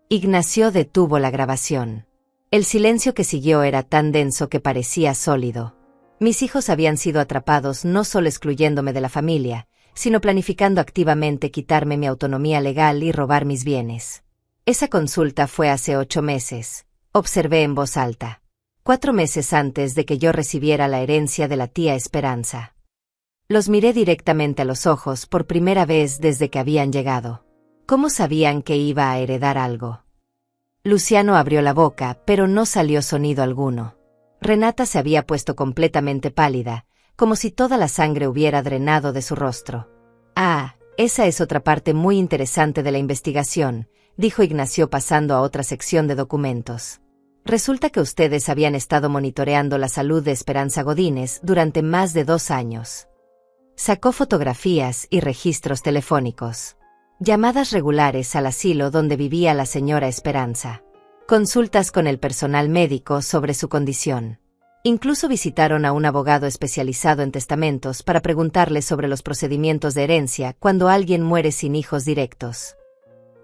Ignacio detuvo la grabación. El silencio que siguió era tan denso que parecía sólido. Mis hijos habían sido atrapados no solo excluyéndome de la familia, sino planificando activamente quitarme mi autonomía legal y robar mis bienes. Esa consulta fue hace 8 meses, observé en voz alta. 4 meses antes de que yo recibiera la herencia de la tía Esperanza. Los miré directamente a los ojos por primera vez desde que habían llegado. ¿Cómo sabían que iba a heredar algo? Luciano abrió la boca, pero no salió sonido alguno. Renata se había puesto completamente pálida, como si toda la sangre hubiera drenado de su rostro. «Ah, esa es otra parte muy interesante de la investigación», dijo Ignacio pasando a otra sección de documentos. «Resulta que ustedes habían estado monitoreando la salud de Esperanza Godínez durante más de 2 años. Sacó fotografías y registros telefónicos. Llamadas regulares al asilo donde vivía la señora Esperanza. Consultas con el personal médico sobre su condición. Incluso visitaron a un abogado especializado en testamentos para preguntarle sobre los procedimientos de herencia cuando alguien muere sin hijos directos.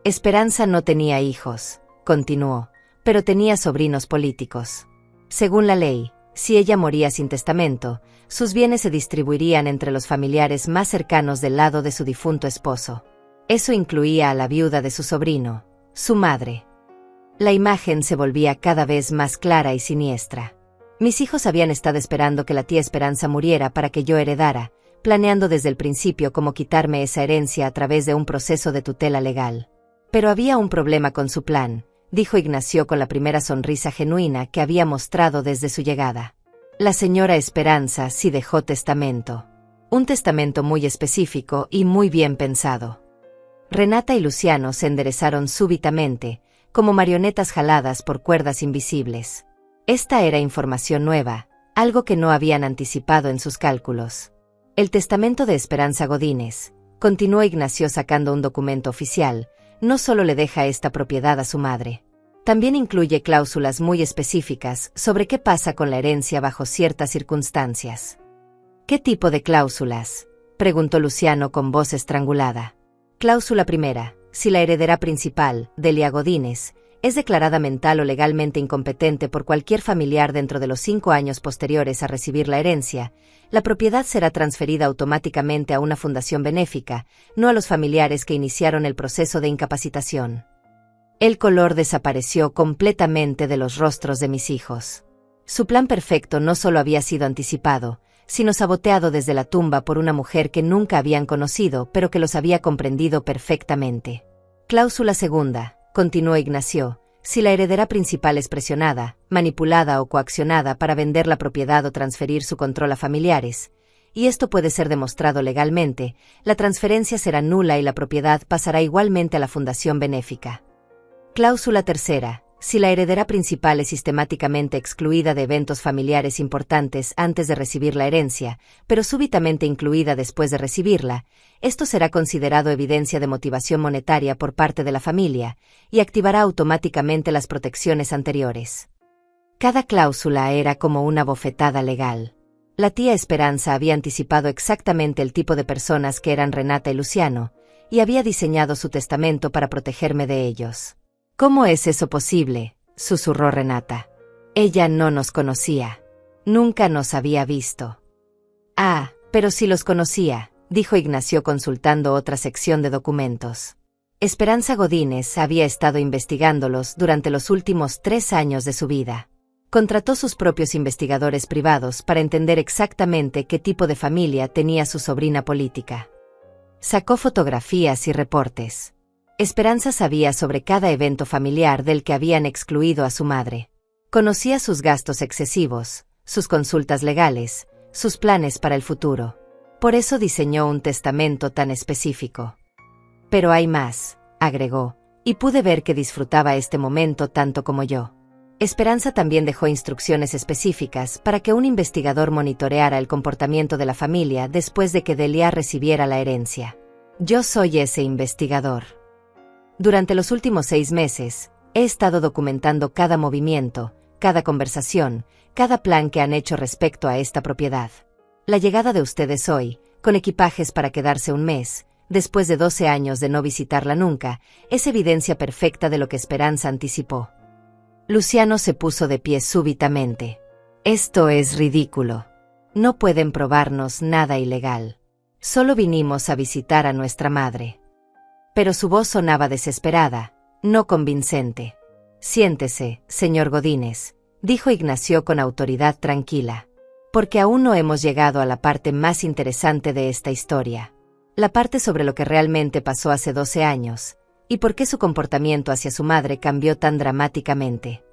Esperanza no tenía hijos», continuó, «pero tenía sobrinos políticos. Según la ley, si ella moría sin testamento, sus bienes se distribuirían entre los familiares más cercanos del lado de su difunto esposo. Eso incluía a la viuda de su sobrino, su madre». La imagen se volvía cada vez más clara y siniestra. Mis hijos habían estado esperando que la tía Esperanza muriera para que yo heredara, planeando desde el principio cómo quitarme esa herencia a través de un proceso de tutela legal. Pero había un problema con su plan, dijo Ignacio con la primera sonrisa genuina que había mostrado desde su llegada. La señora Esperanza sí dejó testamento. Un testamento muy específico y muy bien pensado. Renata y Luciano se enderezaron súbitamente, como marionetas jaladas por cuerdas invisibles. Esta era información nueva, algo que no habían anticipado en sus cálculos. El testamento de Esperanza Godínez, continuó Ignacio sacando un documento oficial, no solo le deja esta propiedad a su madre. También incluye cláusulas muy específicas sobre qué pasa con la herencia bajo ciertas circunstancias. ¿Qué tipo de cláusulas?, preguntó Luciano con voz estrangulada. Cláusula primera: si la heredera principal, Delia Godínez, es declarada mental o legalmente incompetente por cualquier familiar dentro de los 5 años posteriores a recibir la herencia, la propiedad será transferida automáticamente a una fundación benéfica, no a los familiares que iniciaron el proceso de incapacitación. El color desapareció completamente de los rostros de mis hijos. Su plan perfecto no solo había sido anticipado, sino saboteado desde la tumba por una mujer que nunca habían conocido pero que los había comprendido perfectamente. Cláusula segunda, continuó Ignacio: si la heredera principal es presionada, manipulada o coaccionada para vender la propiedad o transferir su control a familiares, y esto puede ser demostrado legalmente, la transferencia será nula y la propiedad pasará igualmente a la fundación benéfica. Cláusula tercera: si la heredera principal es sistemáticamente excluida de eventos familiares importantes antes de recibir la herencia, pero súbitamente incluida después de recibirla, esto será considerado evidencia de motivación monetaria por parte de la familia, y activará automáticamente las protecciones anteriores. Cada cláusula era como una bofetada legal. La tía Esperanza había anticipado exactamente el tipo de personas que eran Renata y Luciano, y había diseñado su testamento para protegerme de ellos. «¿Cómo es eso posible?», susurró Renata. Ella no nos conocía. Nunca nos había visto. «Ah, pero sí los conocía», dijo Ignacio consultando otra sección de documentos. Esperanza Godínez había estado investigándolos durante los últimos 3 años de su vida. Contrató sus propios investigadores privados para entender exactamente qué tipo de familia tenía su sobrina política. Sacó fotografías y reportes. Esperanza sabía sobre cada evento familiar del que habían excluido a su madre. Conocía sus gastos excesivos, sus consultas legales, sus planes para el futuro. Por eso diseñó un testamento tan específico. Pero hay más, agregó, y pude ver que disfrutaba este momento tanto como yo. Esperanza también dejó instrucciones específicas para que un investigador monitoreara el comportamiento de la familia después de que Delia recibiera la herencia. Yo soy ese investigador. Durante los últimos 6 meses, he estado documentando cada movimiento, cada conversación, cada plan que han hecho respecto a esta propiedad. La llegada de ustedes hoy, con equipajes para quedarse un mes, después de 12 años de no visitarla nunca, es evidencia perfecta de lo que Esperanza anticipó. Luciano se puso de pie súbitamente. Esto es ridículo. No pueden probarnos nada ilegal. Solo vinimos a visitar a nuestra madre. Pero su voz sonaba desesperada, no convincente. Siéntese, señor Godínez, dijo Ignacio con autoridad tranquila. Porque aún no hemos llegado a la parte más interesante de esta historia. La parte sobre lo que realmente pasó hace 12 años, y por qué su comportamiento hacia su madre cambió tan dramáticamente.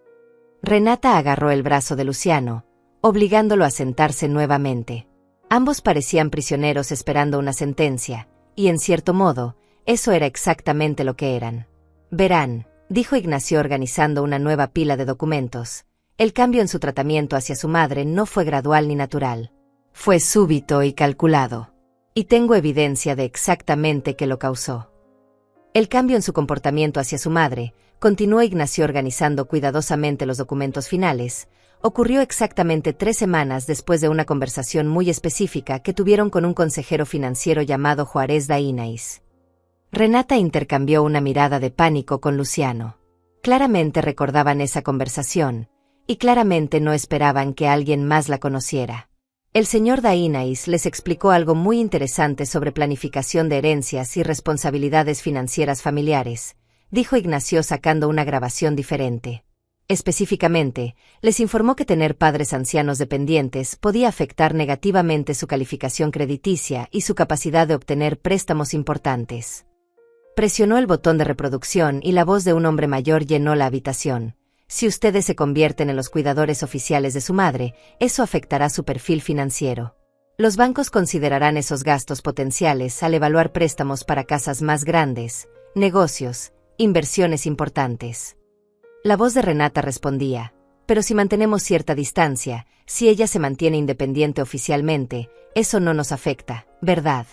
Renata agarró el brazo de Luciano, obligándolo a sentarse nuevamente. Ambos parecían prisioneros esperando una sentencia, y en cierto modo, eso era exactamente lo que eran. Verán, dijo Ignacio organizando una nueva pila de documentos, el cambio en su tratamiento hacia su madre no fue gradual ni natural. Fue súbito y calculado. Y tengo evidencia de exactamente qué lo causó. El cambio en su comportamiento hacia su madre, continuó Ignacio organizando cuidadosamente los documentos finales, ocurrió exactamente 3 semanas después de una conversación muy específica que tuvieron con un consejero financiero llamado Juárez Dainais. Renata intercambió una mirada de pánico con Luciano. Claramente recordaban esa conversación, y claramente no esperaban que alguien más la conociera. El señor Dainais les explicó algo muy interesante sobre planificación de herencias y responsabilidades financieras familiares, dijo Ignacio sacando una grabación diferente. Específicamente, les informó que tener padres ancianos dependientes podía afectar negativamente su calificación crediticia y su capacidad de obtener préstamos importantes. Presionó el botón de reproducción y la voz de un hombre mayor llenó la habitación. Si ustedes se convierten en los cuidadores oficiales de su madre, eso afectará su perfil financiero. Los bancos considerarán esos gastos potenciales al evaluar préstamos para casas más grandes, negocios, inversiones importantes. La voz de Renata respondía, pero si mantenemos cierta distancia, si ella se mantiene independiente oficialmente, eso no nos afecta, ¿verdad?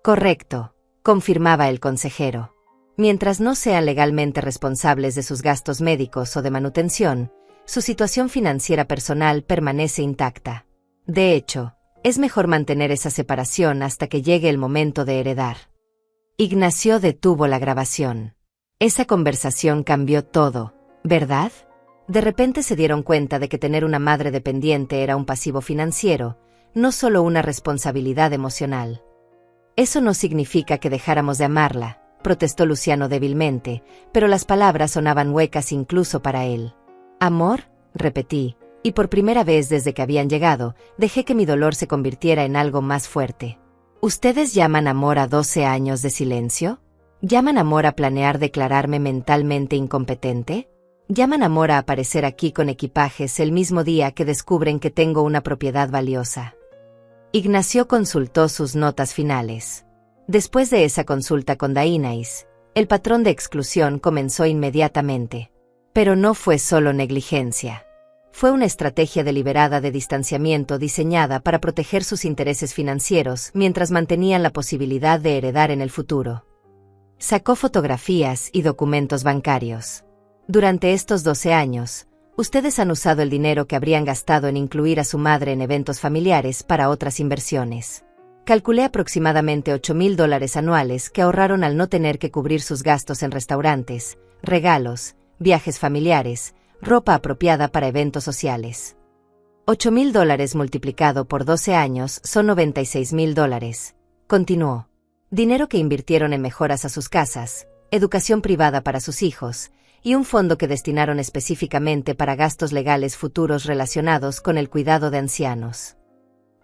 Correcto, confirmaba el consejero. Mientras no sean legalmente responsables de sus gastos médicos o de manutención, su situación financiera personal permanece intacta. De hecho, es mejor mantener esa separación hasta que llegue el momento de heredar. Ignacio detuvo la grabación. Esa conversación cambió todo, ¿verdad? De repente se dieron cuenta de que tener una madre dependiente era un pasivo financiero, no solo una responsabilidad emocional. Eso no significa que dejáramos de amarla, protestó Luciano débilmente, pero las palabras sonaban huecas incluso para él. ¿Amor?, repetí, y por primera vez desde que habían llegado, dejé que mi dolor se convirtiera en algo más fuerte. ¿Ustedes llaman amor a 12 años de silencio? ¿Llaman amor a planear declararme mentalmente incompetente? ¿Llaman amor a aparecer aquí con equipajes el mismo día que descubren que tengo una propiedad valiosa? Ignacio consultó sus notas finales. Después de esa consulta con Dainais, el patrón de exclusión comenzó inmediatamente. Pero no fue solo negligencia. Fue una estrategia deliberada de distanciamiento diseñada para proteger sus intereses financieros mientras mantenían la posibilidad de heredar en el futuro. Sacó fotografías y documentos bancarios. Durante estos 12 años, ustedes han usado el dinero que habrían gastado en incluir a su madre en eventos familiares para otras inversiones. Calculé aproximadamente $8,000 anuales que ahorraron al no tener que cubrir sus gastos en restaurantes, regalos, viajes familiares, ropa apropiada para eventos sociales. $8,000 multiplicado por 12 años son $96,000, continuó. Dinero que invirtieron en mejoras a sus casas, educación privada para sus hijos, y un fondo que destinaron específicamente para gastos legales futuros relacionados con el cuidado de ancianos.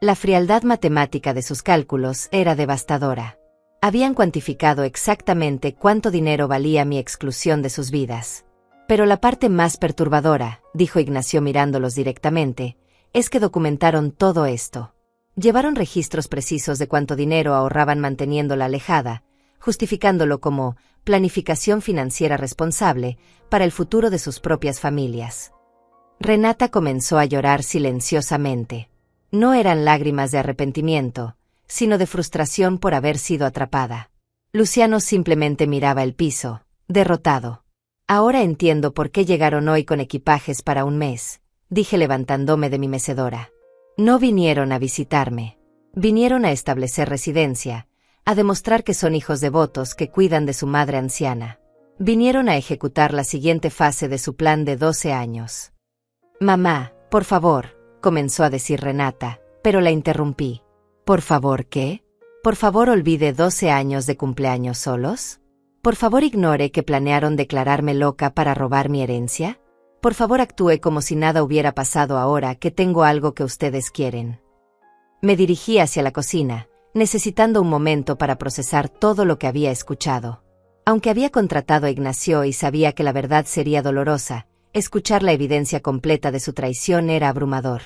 La frialdad matemática de sus cálculos era devastadora. Habían cuantificado exactamente cuánto dinero valía mi exclusión de sus vidas. Pero la parte más perturbadora, dijo Ignacio mirándolos directamente, es que documentaron todo esto. Llevaron registros precisos de cuánto dinero ahorraban manteniéndola alejada, justificándolo como planificación financiera responsable para el futuro de sus propias familias. Renata comenzó a llorar silenciosamente. No eran lágrimas de arrepentimiento, sino de frustración por haber sido atrapada. Luciano simplemente miraba el piso, derrotado. Ahora entiendo por qué llegaron hoy con equipajes para un mes, dije levantándome de mi mecedora. No vinieron a visitarme. Vinieron a establecer residencia, a demostrar que son hijos devotos que cuidan de su madre anciana. Vinieron a ejecutar la siguiente fase de su plan de 12 años. Mamá, por favor, comenzó a decir Renata, pero la interrumpí. ¿Por favor qué? ¿Por favor olvide 12 años de cumpleaños solos? ¿Por favor ignore que planearon declararme loca para robar mi herencia? Por favor actúe como si nada hubiera pasado ahora que tengo algo que ustedes quieren. Me dirigí hacia la cocina, necesitando un momento para procesar todo lo que había escuchado. Aunque había contratado a Ignacio y sabía que la verdad sería dolorosa, escuchar la evidencia completa de su traición era abrumador.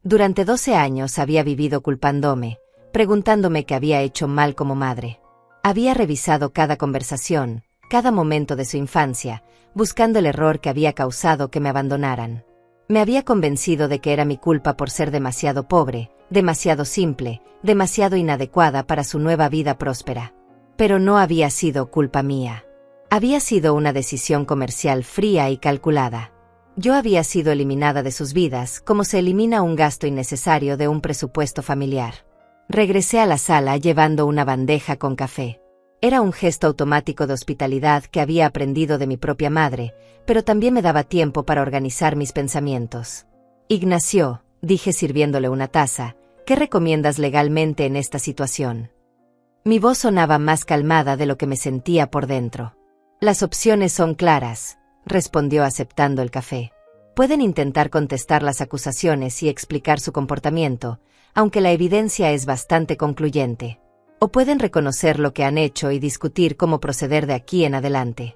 Durante 12 años había vivido culpándome, preguntándome qué había hecho mal como madre. Había revisado cada conversación, cada momento de su infancia, buscando el error que había causado que me abandonaran. Me había convencido de que era mi culpa por ser demasiado pobre, demasiado simple, demasiado inadecuada para su nueva vida próspera. Pero no había sido culpa mía. Había sido una decisión comercial fría y calculada. Yo había sido eliminada de sus vidas como se elimina un gasto innecesario de un presupuesto familiar. Regresé a la sala llevando una bandeja con café. Era un gesto automático de hospitalidad que había aprendido de mi propia madre, pero también me daba tiempo para organizar mis pensamientos. Ignacio, dije sirviéndole una taza, ¿qué recomiendas legalmente en esta situación? Mi voz sonaba más calmada de lo que me sentía por dentro. Las opciones son claras, respondió aceptando el café. Pueden intentar contestar las acusaciones y explicar su comportamiento, aunque la evidencia es bastante concluyente. O pueden reconocer lo que han hecho y discutir cómo proceder de aquí en adelante.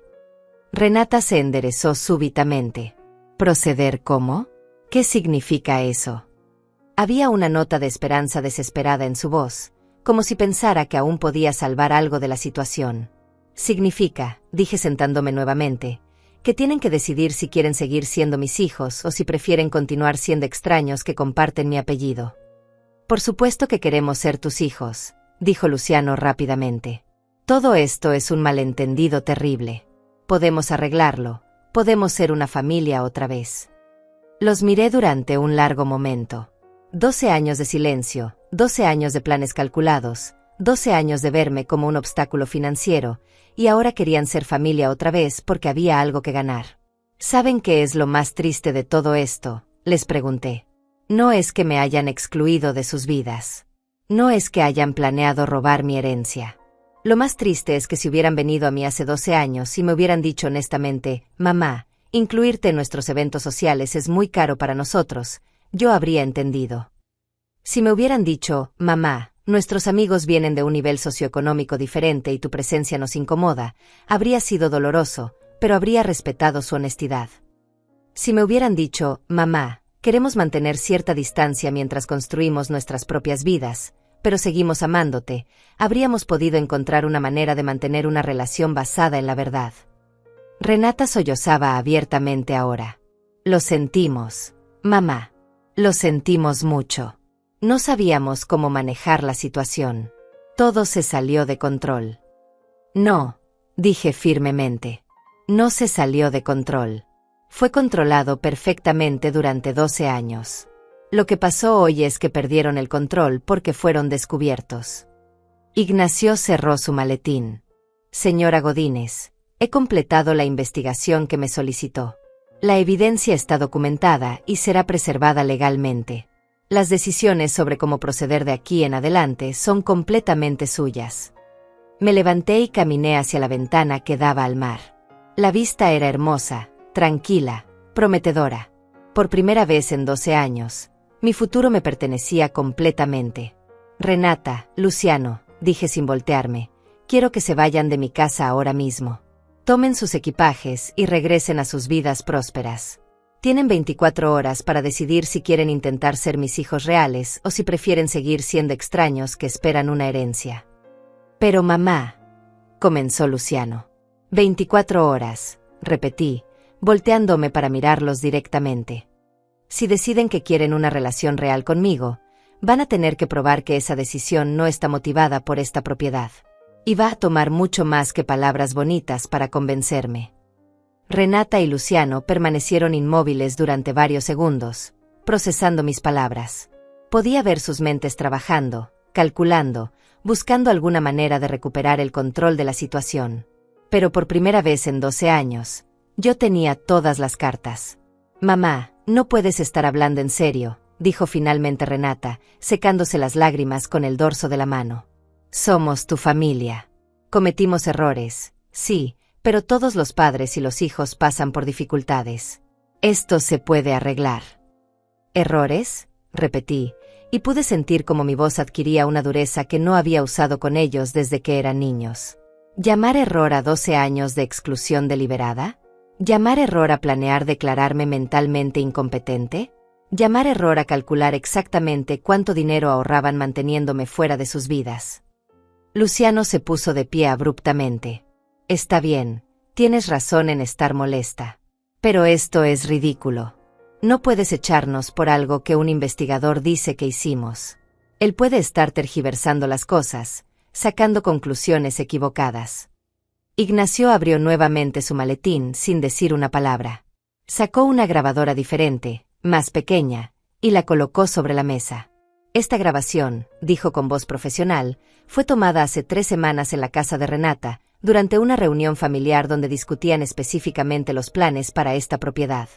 Renata se enderezó súbitamente. ¿Proceder cómo? ¿Qué significa eso? Había una nota de esperanza desesperada en su voz, como si pensara que aún podía salvar algo de la situación. Significa, dije sentándome nuevamente, que tienen que decidir si quieren seguir siendo mis hijos o si prefieren continuar siendo extraños que comparten mi apellido. Por supuesto que queremos ser tus hijos, dijo Luciano rápidamente. Todo esto es un malentendido terrible. Podemos arreglarlo, podemos ser una familia otra vez. Los miré durante un largo momento. 12 años de silencio, 12 años de planes calculados, 12 años de verme como un obstáculo financiero, y ahora querían ser familia otra vez porque había algo que ganar. ¿Saben qué es lo más triste de todo esto?, les pregunté. No es que me hayan excluido de sus vidas. No es que hayan planeado robar mi herencia. Lo más triste es que si hubieran venido a mí hace 12 años y me hubieran dicho honestamente, mamá, incluirte en nuestros eventos sociales es muy caro para nosotros, yo habría entendido. Si me hubieran dicho, mamá, nuestros amigos vienen de un nivel socioeconómico diferente y tu presencia nos incomoda, habría sido doloroso, pero habría respetado su honestidad. Si me hubieran dicho, mamá, queremos mantener cierta distancia mientras construimos nuestras propias vidas, pero seguimos amándote, habríamos podido encontrar una manera de mantener una relación basada en la verdad. Renata sollozaba abiertamente ahora. Lo sentimos, mamá. Lo sentimos mucho. No sabíamos cómo manejar la situación. Todo se salió de control. No, dije firmemente. No se salió de control. Fue controlado perfectamente durante 12 años. Lo que pasó hoy es que perdieron el control porque fueron descubiertos. Ignacio cerró su maletín. Señora Godínez, he completado la investigación que me solicitó. La evidencia está documentada y será preservada legalmente. Las decisiones sobre cómo proceder de aquí en adelante son completamente suyas. Me levanté y caminé hacia la ventana que daba al mar. La vista era hermosa, tranquila, prometedora. Por primera vez en 12 años, mi futuro me pertenecía completamente. Renata, Luciano, dije sin voltearme, quiero que se vayan de mi casa ahora mismo. Tomen sus equipajes y regresen a sus vidas prósperas. Tienen 24 horas para decidir si quieren intentar ser mis hijos reales o si prefieren seguir siendo extraños que esperan una herencia. Pero mamá, comenzó Luciano. 24 horas, repetí, volteándome para mirarlos directamente. Si deciden que quieren una relación real conmigo, van a tener que probar que esa decisión no está motivada por esta propiedad. Y va a tomar mucho más que palabras bonitas para convencerme. Renata y Luciano permanecieron inmóviles durante varios segundos, procesando mis palabras. Podía ver sus mentes trabajando, calculando, buscando alguna manera de recuperar el control de la situación. Pero por primera vez en 12 años, yo tenía todas las cartas. Mamá, no puedes estar hablando en serio, dijo finalmente Renata, secándose las lágrimas con el dorso de la mano. Somos tu familia. Cometimos errores, sí, pero todos los padres y los hijos pasan por dificultades. Esto se puede arreglar. ¿Errores?, repetí, y pude sentir cómo mi voz adquiría una dureza que no había usado con ellos desde que eran niños. ¿Llamar error a 12 años de exclusión deliberada? ¿Llamar error a planear declararme mentalmente incompetente? ¿Llamar error a calcular exactamente cuánto dinero ahorraban manteniéndome fuera de sus vidas? Luciano se puso de pie abruptamente. Está bien, tienes razón en estar molesta. Pero esto es ridículo. No puedes echarnos por algo que un investigador dice que hicimos. Él puede estar tergiversando las cosas, sacando conclusiones equivocadas. Ignacio abrió nuevamente su maletín sin decir una palabra. Sacó una grabadora diferente, más pequeña, y la colocó sobre la mesa. Esta grabación, dijo con voz profesional, fue tomada hace 3 semanas en la casa de Renata, durante una reunión familiar donde discutían específicamente los planes para esta propiedad.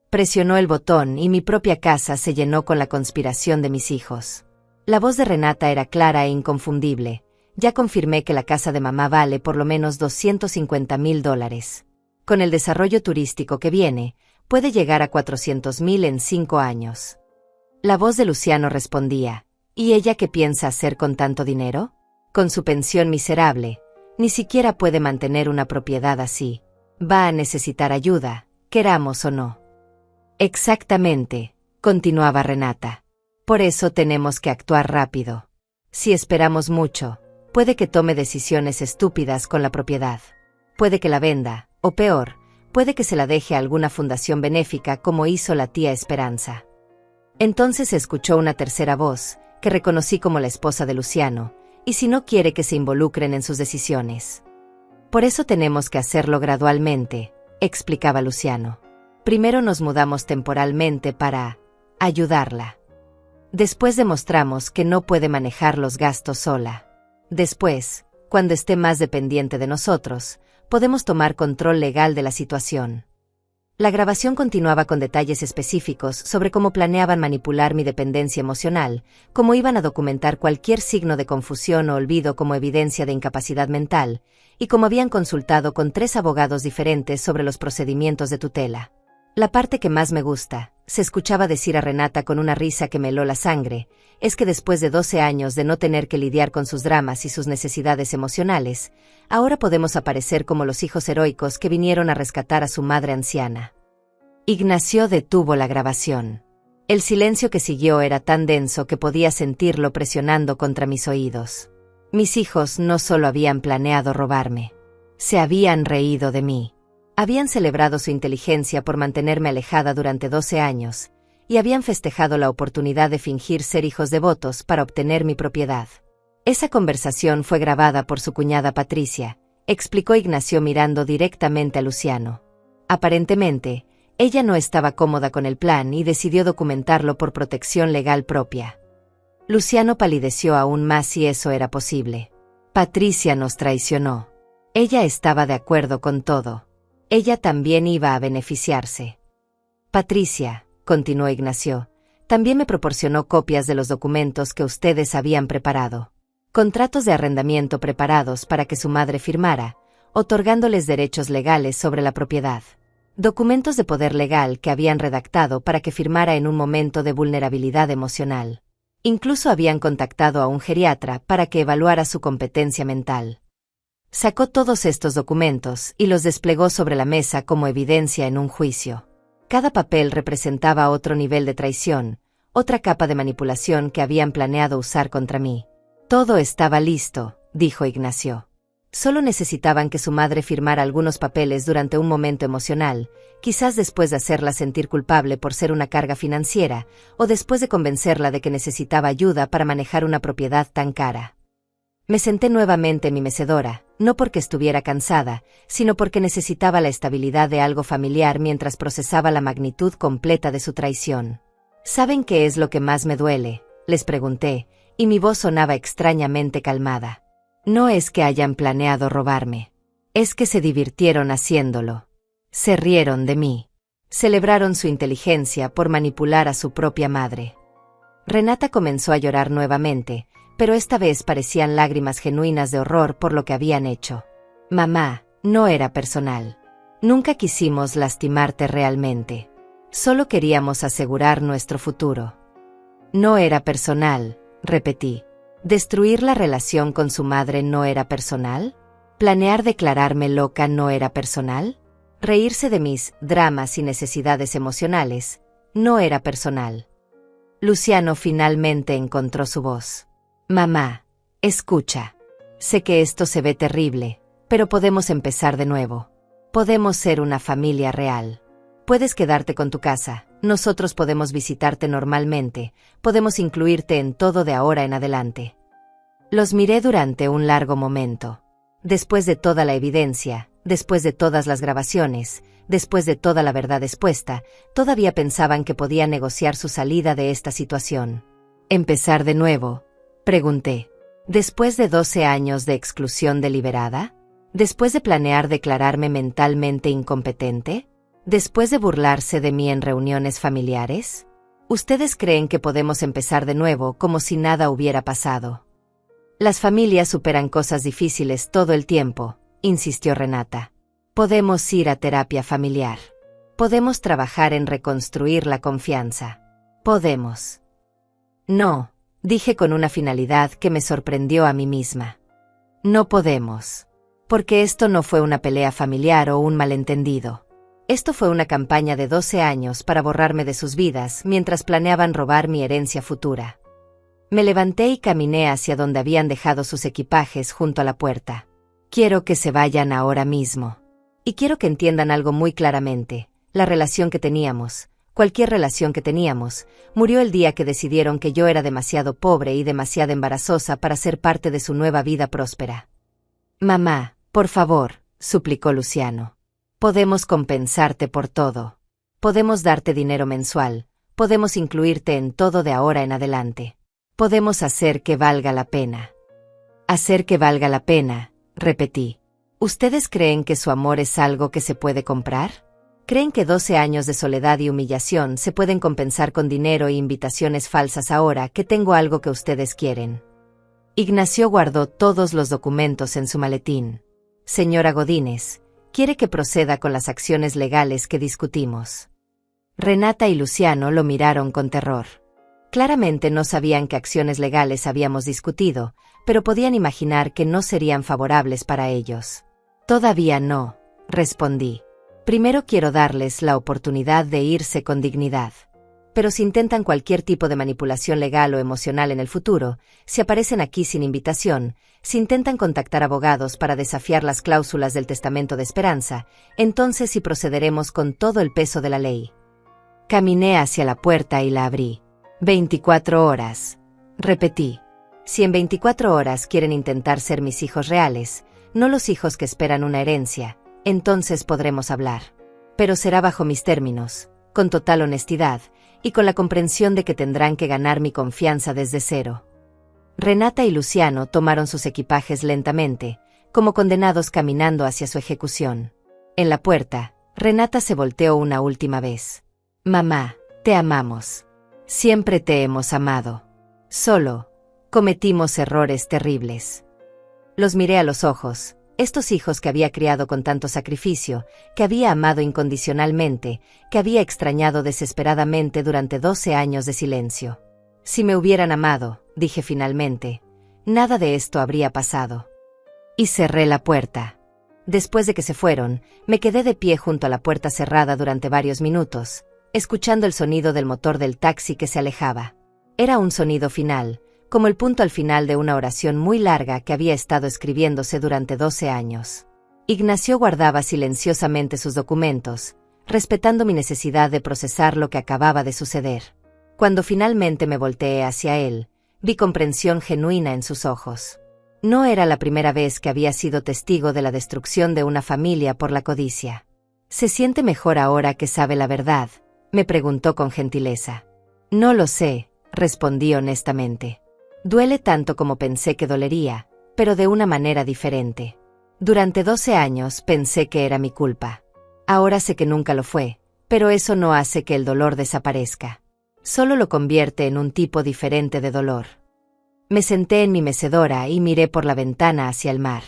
Presionó el botón y mi propia casa se llenó con la conspiración de mis hijos. La voz de Renata era clara e inconfundible. Ya confirmé que la casa de mamá vale por lo menos $250,000. Con el desarrollo turístico que viene, puede llegar a $400,000 en 5 años. La voz de Luciano respondía, ¿y ella qué piensa hacer con tanto dinero? Con su pensión miserable, ni siquiera puede mantener una propiedad así. Va a necesitar ayuda, queramos o no. Exactamente, continuaba Renata. Por eso tenemos que actuar rápido. Si esperamos mucho, puede que tome decisiones estúpidas con la propiedad. Puede que la venda, o peor, puede que se la deje a alguna fundación benéfica como hizo la tía Esperanza. Entonces escuchó una tercera voz, que reconocí como la esposa de Luciano, y si no quiere que se involucren en sus decisiones. Por eso tenemos que hacerlo gradualmente, explicaba Luciano. Primero nos mudamos temporalmente para ayudarla. Después demostramos que no puede manejar los gastos sola. Después, cuando esté más dependiente de nosotros, podemos tomar control legal de la situación. La grabación continuaba con detalles específicos sobre cómo planeaban manipular mi dependencia emocional, cómo iban a documentar cualquier signo de confusión o olvido como evidencia de incapacidad mental, y cómo habían consultado con 3 abogados diferentes sobre los procedimientos de tutela. La parte que más me gusta, se escuchaba decir a Renata con una risa que me heló la sangre, es que después de 12 años de no tener que lidiar con sus dramas y sus necesidades emocionales, ahora podemos aparecer como los hijos heroicos que vinieron a rescatar a su madre anciana. Ignacio detuvo la grabación. El silencio que siguió era tan denso que podía sentirlo presionando contra mis oídos. Mis hijos no solo habían planeado robarme, se habían reído de mí. Habían celebrado su inteligencia por mantenerme alejada durante 12 años, y habían festejado la oportunidad de fingir ser hijos devotos para obtener mi propiedad. Esa conversación fue grabada por su cuñada Patricia, explicó Ignacio mirando directamente a Luciano. Aparentemente, ella no estaba cómoda con el plan y decidió documentarlo por protección legal propia. Luciano palideció aún más si eso era posible. Patricia nos traicionó. Ella estaba de acuerdo con todo. Ella también iba a beneficiarse. Patricia, continuó Ignacio, también me proporcionó copias de los documentos que ustedes habían preparado. Contratos de arrendamiento preparados para que su madre firmara, otorgándoles derechos legales sobre la propiedad. Documentos de poder legal que habían redactado para que firmara en un momento de vulnerabilidad emocional. Incluso habían contactado a un geriatra para que evaluara su competencia mental. Sacó todos estos documentos y los desplegó sobre la mesa como evidencia en un juicio. Cada papel representaba otro nivel de traición, otra capa de manipulación que habían planeado usar contra mí. Todo estaba listo, dijo Ignacio. Solo necesitaban que su madre firmara algunos papeles durante un momento emocional, quizás después de hacerla sentir culpable por ser una carga financiera, o después de convencerla de que necesitaba ayuda para manejar una propiedad tan cara. Me senté nuevamente en mi mecedora, no porque estuviera cansada, sino porque necesitaba la estabilidad de algo familiar mientras procesaba la magnitud completa de su traición. ¿Saben qué es lo que más me duele?, les pregunté, y mi voz sonaba extrañamente calmada. No es que hayan planeado robarme. Es que se divirtieron haciéndolo. Se rieron de mí. Celebraron su inteligencia por manipular a su propia madre. Renata comenzó a llorar nuevamente, pero esta vez parecían lágrimas genuinas de horror por lo que habían hecho. Mamá, no era personal. Nunca quisimos lastimarte realmente. Solo queríamos asegurar nuestro futuro. No era personal, repetí. ¿Destruir la relación con su madre no era personal? ¿Planear declararme loca no era personal? ¿Reírse de mis dramas y necesidades emocionales no era personal? Luciano finalmente encontró su voz. Mamá, escucha. Sé que esto se ve terrible, pero podemos empezar de nuevo. Podemos ser una familia real. Puedes quedarte con tu casa, nosotros podemos visitarte normalmente, podemos incluirte en todo de ahora en adelante. Los miré durante un largo momento. Después de toda la evidencia, después de todas las grabaciones, después de toda la verdad expuesta, todavía pensaban que podía negociar su salida de esta situación. ¿Empezar de nuevo?, pregunté. ¿Después de 12 años de exclusión deliberada? ¿Después de planear declararme mentalmente incompetente? ¿Después de burlarse de mí en reuniones familiares? ¿Ustedes creen que podemos empezar de nuevo como si nada hubiera pasado? Las familias superan cosas difíciles todo el tiempo, insistió Renata. Podemos ir a terapia familiar. Podemos trabajar en reconstruir la confianza. Podemos. No, dije con una finalidad que me sorprendió a mí misma. No podemos. Porque esto no fue una pelea familiar o un malentendido. Esto fue una campaña de 12 años para borrarme de sus vidas mientras planeaban robar mi herencia futura. Me levanté y caminé hacia donde habían dejado sus equipajes junto a la puerta. Quiero que se vayan ahora mismo. Y quiero que entiendan algo muy claramente, la relación que teníamos, cualquier relación que teníamos, murió el día que decidieron que yo era demasiado pobre y demasiado embarazosa para ser parte de su nueva vida próspera. Mamá, por favor, suplicó Luciano. Podemos compensarte por todo. Podemos darte dinero mensual, podemos incluirte en todo de ahora en adelante. Podemos hacer que valga la pena. Hacer que valga la pena, repetí. ¿Ustedes creen que su amor es algo que se puede comprar? ¿Creen que 12 años de soledad y humillación se pueden compensar con dinero e invitaciones falsas ahora que tengo algo que ustedes quieren? Ignacio guardó todos los documentos en su maletín. Señora Godínez, quiere que proceda con las acciones legales que discutimos. Renata y Luciano lo miraron con terror. Claramente no sabían qué acciones legales habíamos discutido, pero podían imaginar que no serían favorables para ellos. Todavía no, respondí. Primero quiero darles la oportunidad de irse con dignidad. Pero si intentan cualquier tipo de manipulación legal o emocional en el futuro, si aparecen aquí sin invitación, si intentan contactar abogados para desafiar las cláusulas del testamento de Esperanza, entonces sí procederemos con todo el peso de la ley. Caminé hacia la puerta y la abrí. 24 horas. Repetí. Si en 24 horas quieren intentar ser mis hijos reales, no los hijos que esperan una herencia, entonces podremos hablar. Pero será bajo mis términos, con total honestidad, y con la comprensión de que tendrán que ganar mi confianza desde cero. Renata y Luciano tomaron sus equipajes lentamente, como condenados caminando hacia su ejecución. En la puerta, Renata se volteó una última vez. Mamá, te amamos. Siempre te hemos amado. Solo, cometimos errores terribles. Los miré a los ojos, estos hijos que había criado con tanto sacrificio, que había amado incondicionalmente, que había extrañado desesperadamente durante 12 años de silencio. Si me hubieran amado, dije finalmente, nada de esto habría pasado. Y cerré la puerta. Después de que se fueron, me quedé de pie junto a la puerta cerrada durante varios minutos, escuchando el sonido del motor del taxi que se alejaba. Era un sonido final, como el punto al final de una oración muy larga que había estado escribiéndose durante 12 años. Ignacio guardaba silenciosamente sus documentos, respetando mi necesidad de procesar lo que acababa de suceder. Cuando finalmente me volteé hacia él, vi comprensión genuina en sus ojos. No era la primera vez que había sido testigo de la destrucción de una familia por la codicia. ¿Se siente mejor ahora que sabe la verdad?, me preguntó con gentileza. No lo sé, respondí honestamente. Duele tanto como pensé que dolería, pero de una manera diferente. Durante 12 años pensé que era mi culpa. Ahora sé que nunca lo fue, pero eso no hace que el dolor desaparezca. Solo lo convierte en un tipo diferente de dolor. Me senté en mi mecedora y miré por la ventana hacia el mar.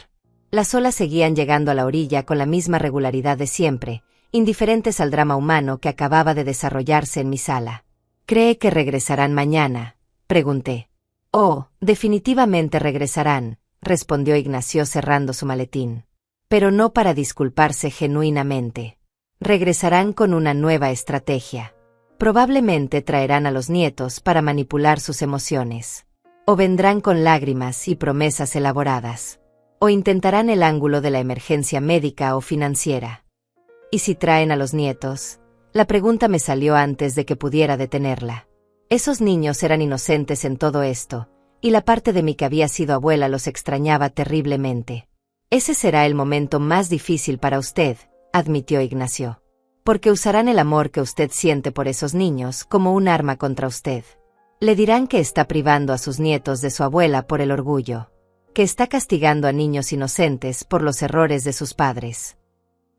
Las olas seguían llegando a la orilla con la misma regularidad de siempre, indiferentes al drama humano que acababa de desarrollarse en mi sala. ¿Cree que regresarán mañana?, pregunté. Oh, definitivamente regresarán, respondió Ignacio cerrando su maletín. Pero no para disculparse genuinamente. Regresarán con una nueva estrategia. Probablemente traerán a los nietos para manipular sus emociones. O vendrán con lágrimas y promesas elaboradas. O intentarán el ángulo de la emergencia médica o financiera. ¿Y si traen a los nietos? La pregunta me salió antes de que pudiera detenerla. Esos niños eran inocentes en todo esto, y la parte de mí que había sido abuela los extrañaba terriblemente. Ese será el momento más difícil para usted, admitió Ignacio. Porque usarán el amor que usted siente por esos niños como un arma contra usted. Le dirán que está privando a sus nietos de su abuela por el orgullo, que está castigando a niños inocentes por los errores de sus padres.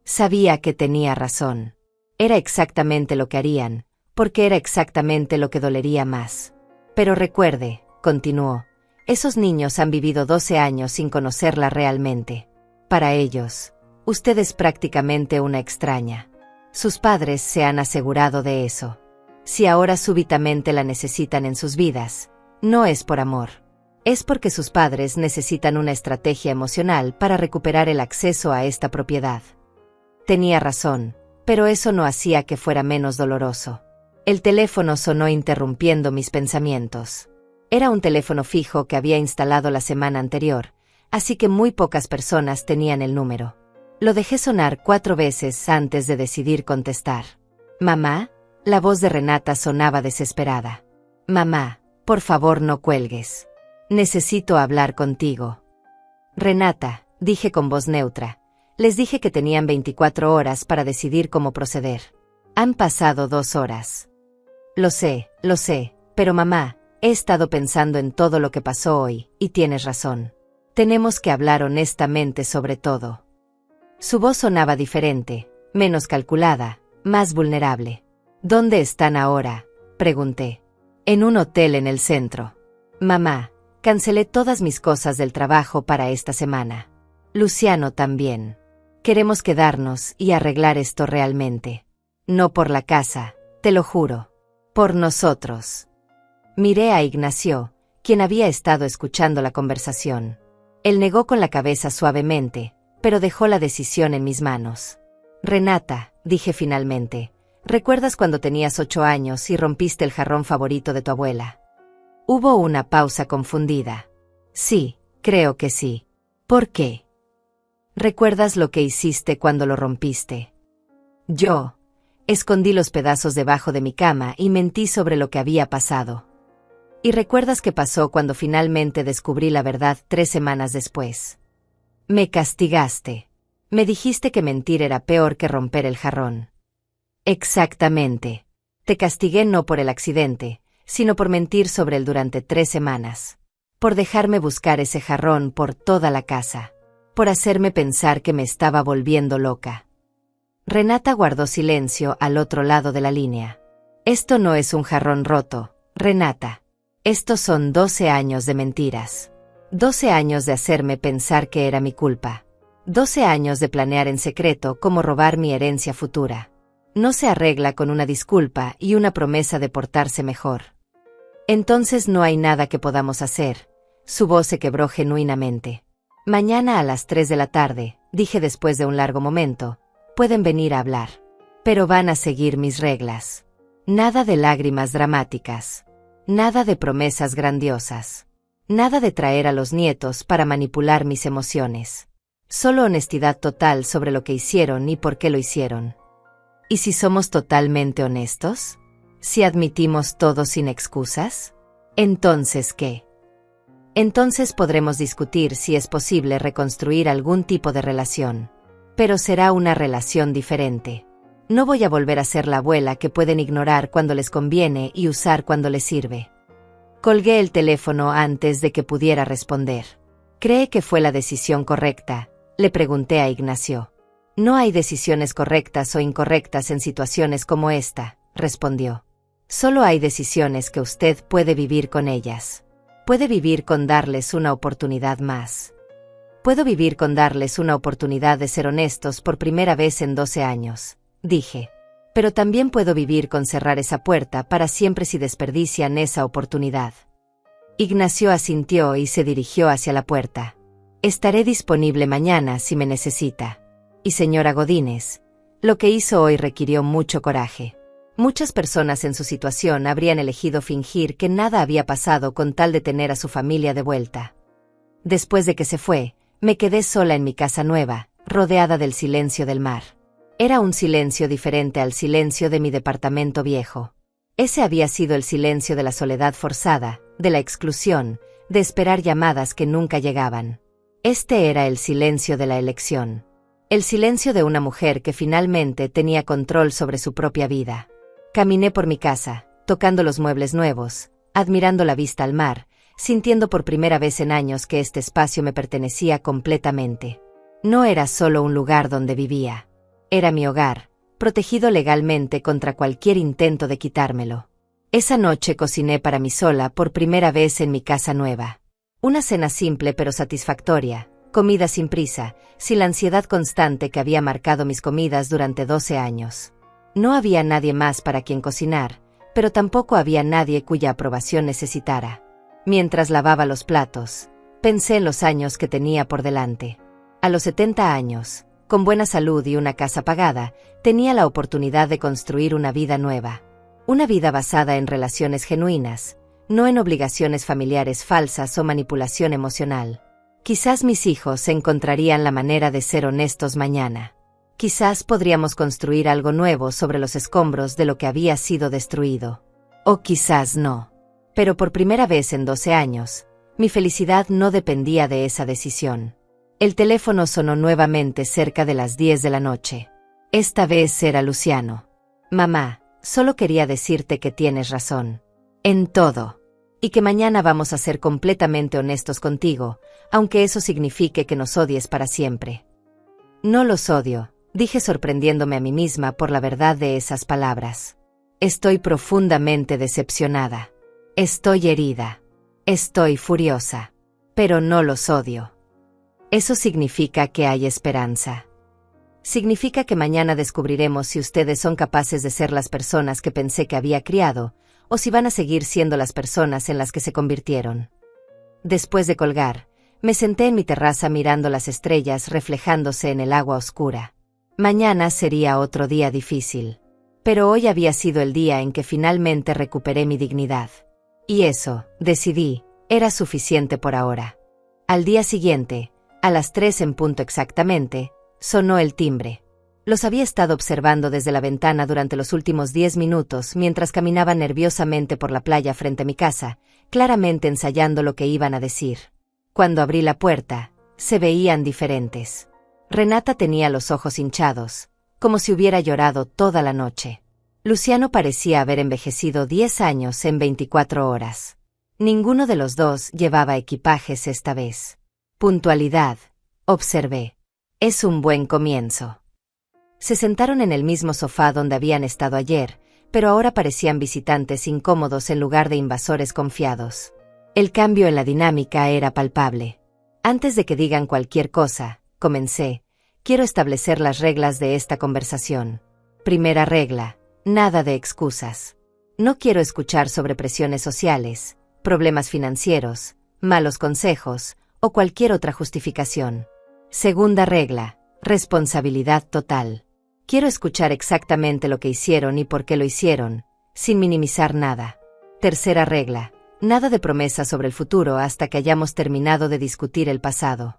Sabía que tenía razón. Era exactamente lo que harían, porque era exactamente lo que dolería más. Pero recuerde, continuó, esos niños han vivido 12 años sin conocerla realmente. Para ellos, usted es prácticamente una extraña. Sus padres se han asegurado de eso. Si ahora súbitamente la necesitan en sus vidas, no es por amor. Es porque sus padres necesitan una estrategia emocional para recuperar el acceso a esta propiedad. Tenía razón, pero eso no hacía que fuera menos doloroso. El teléfono sonó interrumpiendo mis pensamientos. Era un teléfono fijo que había instalado la semana anterior, así que muy pocas personas tenían el número. Lo dejé sonar 4 veces antes de decidir contestar. «Mamá», La voz de Renata sonaba desesperada. Mamá, por favor no cuelgues. Necesito hablar contigo. Renata, dije con voz neutra. Les dije que tenían 24 horas para decidir cómo proceder. Han pasado 2 horas. Lo sé, pero mamá, he estado pensando en todo lo que pasó hoy, y tienes razón. Tenemos que hablar honestamente sobre todo. Su voz sonaba diferente, menos calculada, más vulnerable. ¿Dónde están ahora?, pregunté. En un hotel en el centro. Mamá, cancelé todas mis cosas del trabajo para esta semana. Luciano también. Queremos quedarnos y arreglar esto realmente. No por la casa, te lo juro. Por nosotros. Miré a Ignacio, quien había estado escuchando la conversación. Él negó con la cabeza suavemente, pero dejó la decisión en mis manos. Renata, dije finalmente, ¿recuerdas cuando tenías 8 años y rompiste el jarrón favorito de tu abuela? Hubo una pausa confundida. Sí, creo que sí. ¿Por qué? ¿Recuerdas lo que hiciste cuando lo rompiste? Yo escondí los pedazos debajo de mi cama y mentí sobre lo que había pasado. ¿Y recuerdas qué pasó cuando finalmente descubrí la verdad 3 semanas después? Me castigaste. Me dijiste que mentir era peor que romper el jarrón. Exactamente. Te castigué no por el accidente, sino por mentir sobre él durante 3 semanas. Por dejarme buscar ese jarrón por toda la casa. Por hacerme pensar que me estaba volviendo loca. Renata guardó silencio al otro lado de la línea. Esto no es un jarrón roto, Renata. Estos son 12 años de mentiras. 12 años de hacerme pensar que era mi culpa. 12 años de planear en secreto cómo robar mi herencia futura. No se arregla con una disculpa y una promesa de portarse mejor. Entonces no hay nada que podamos hacer. Su voz se quebró genuinamente. Mañana a las 3 de la tarde, dije después de un largo momento, pueden venir a hablar. Pero van a seguir mis reglas. Nada de lágrimas dramáticas. Nada de promesas grandiosas. Nada de traer a los nietos para manipular mis emociones. Solo honestidad total sobre lo que hicieron y por qué lo hicieron. ¿Y si somos totalmente honestos? ¿Si admitimos todo sin excusas? ¿Entonces qué? Entonces podremos discutir si es posible reconstruir algún tipo de relación. Pero será una relación diferente. No voy a volver a ser la abuela que pueden ignorar cuando les conviene y usar cuando les sirve. Colgué el teléfono antes de que pudiera responder. ¿Cree que fue la decisión correcta?, le pregunté a Ignacio. No hay decisiones correctas o incorrectas en situaciones como esta, respondió. Solo hay decisiones que usted puede vivir con ellas. Puede vivir con darles una oportunidad más. Puedo vivir con darles una oportunidad de ser honestos por primera vez en 12 años. Dije. Pero también puedo vivir con cerrar esa puerta para siempre si desperdician esa oportunidad. Ignacio asintió y se dirigió hacia la puerta. Estaré disponible mañana si me necesita. Y señora Godínez, lo que hizo hoy requirió mucho coraje. Muchas personas en su situación habrían elegido fingir que nada había pasado con tal de tener a su familia de vuelta. Después de que se fue, me quedé sola en mi casa nueva, rodeada del silencio del mar. Era un silencio diferente al silencio de mi departamento viejo. Ese había sido el silencio de la soledad forzada, de la exclusión, de esperar llamadas que nunca llegaban. Este era el silencio de la elección. El silencio de una mujer que finalmente tenía control sobre su propia vida. Caminé por mi casa, tocando los muebles nuevos, admirando la vista al mar, sintiendo por primera vez en años que este espacio me pertenecía completamente. No era solo un lugar donde vivía. Era mi hogar, protegido legalmente contra cualquier intento de quitármelo. Esa noche cociné para mí sola por primera vez en mi casa nueva. Una cena simple pero satisfactoria, comida sin prisa, sin la ansiedad constante que había marcado mis comidas durante 12 años. No había nadie más para quien cocinar, pero tampoco había nadie cuya aprobación necesitara. Mientras lavaba los platos, pensé en los años que tenía por delante. A los 70 años, con buena salud y una casa pagada, tenía la oportunidad de construir una vida nueva. Una vida basada en relaciones genuinas, no en obligaciones familiares falsas o manipulación emocional. Quizás mis hijos encontrarían la manera de ser honestos mañana. Quizás podríamos construir algo nuevo sobre los escombros de lo que había sido destruido. O quizás no. Pero por primera vez en 12 años, mi felicidad no dependía de esa decisión. El teléfono sonó nuevamente cerca de las 10 de la noche. Esta vez era Luciano. Mamá, solo quería decirte que tienes razón. En todo. Y que mañana vamos a ser completamente honestos contigo, aunque eso signifique que nos odies para siempre. No los odio, dije sorprendiéndome a mí misma por la verdad de esas palabras. Estoy profundamente decepcionada. Estoy herida. Estoy furiosa. Pero no los odio. Eso significa que hay esperanza. Significa que mañana descubriremos si ustedes son capaces de ser las personas que pensé que había criado, o si van a seguir siendo las personas en las que se convirtieron. Después de colgar, me senté en mi terraza mirando las estrellas reflejándose en el agua oscura. Mañana sería otro día difícil. Pero hoy había sido el día en que finalmente recuperé mi dignidad. Y eso, decidí, era suficiente por ahora. Al día siguiente, a las 3 en punto exactamente, sonó el timbre. Los había estado observando desde la ventana durante los últimos 10 minutos mientras caminaba nerviosamente por la playa frente a mi casa, claramente ensayando lo que iban a decir. Cuando abrí la puerta, se veían diferentes. Renata tenía los ojos hinchados, como si hubiera llorado toda la noche. Luciano parecía haber envejecido 10 años en 24 horas. Ninguno de los dos llevaba equipajes esta vez. Puntualidad, observé. Es un buen comienzo. Se sentaron en el mismo sofá donde habían estado ayer, pero ahora parecían visitantes incómodos en lugar de invasores confiados. El cambio en la dinámica era palpable. Antes de que digan cualquier cosa, comencé, quiero establecer las reglas de esta conversación. Primera regla, nada de excusas. No quiero escuchar sobre presiones sociales, problemas financieros, malos consejos, o cualquier otra justificación. Segunda regla, responsabilidad total. Quiero escuchar exactamente lo que hicieron y por qué lo hicieron, sin minimizar nada. Tercera regla, nada de promesas sobre el futuro hasta que hayamos terminado de discutir el pasado.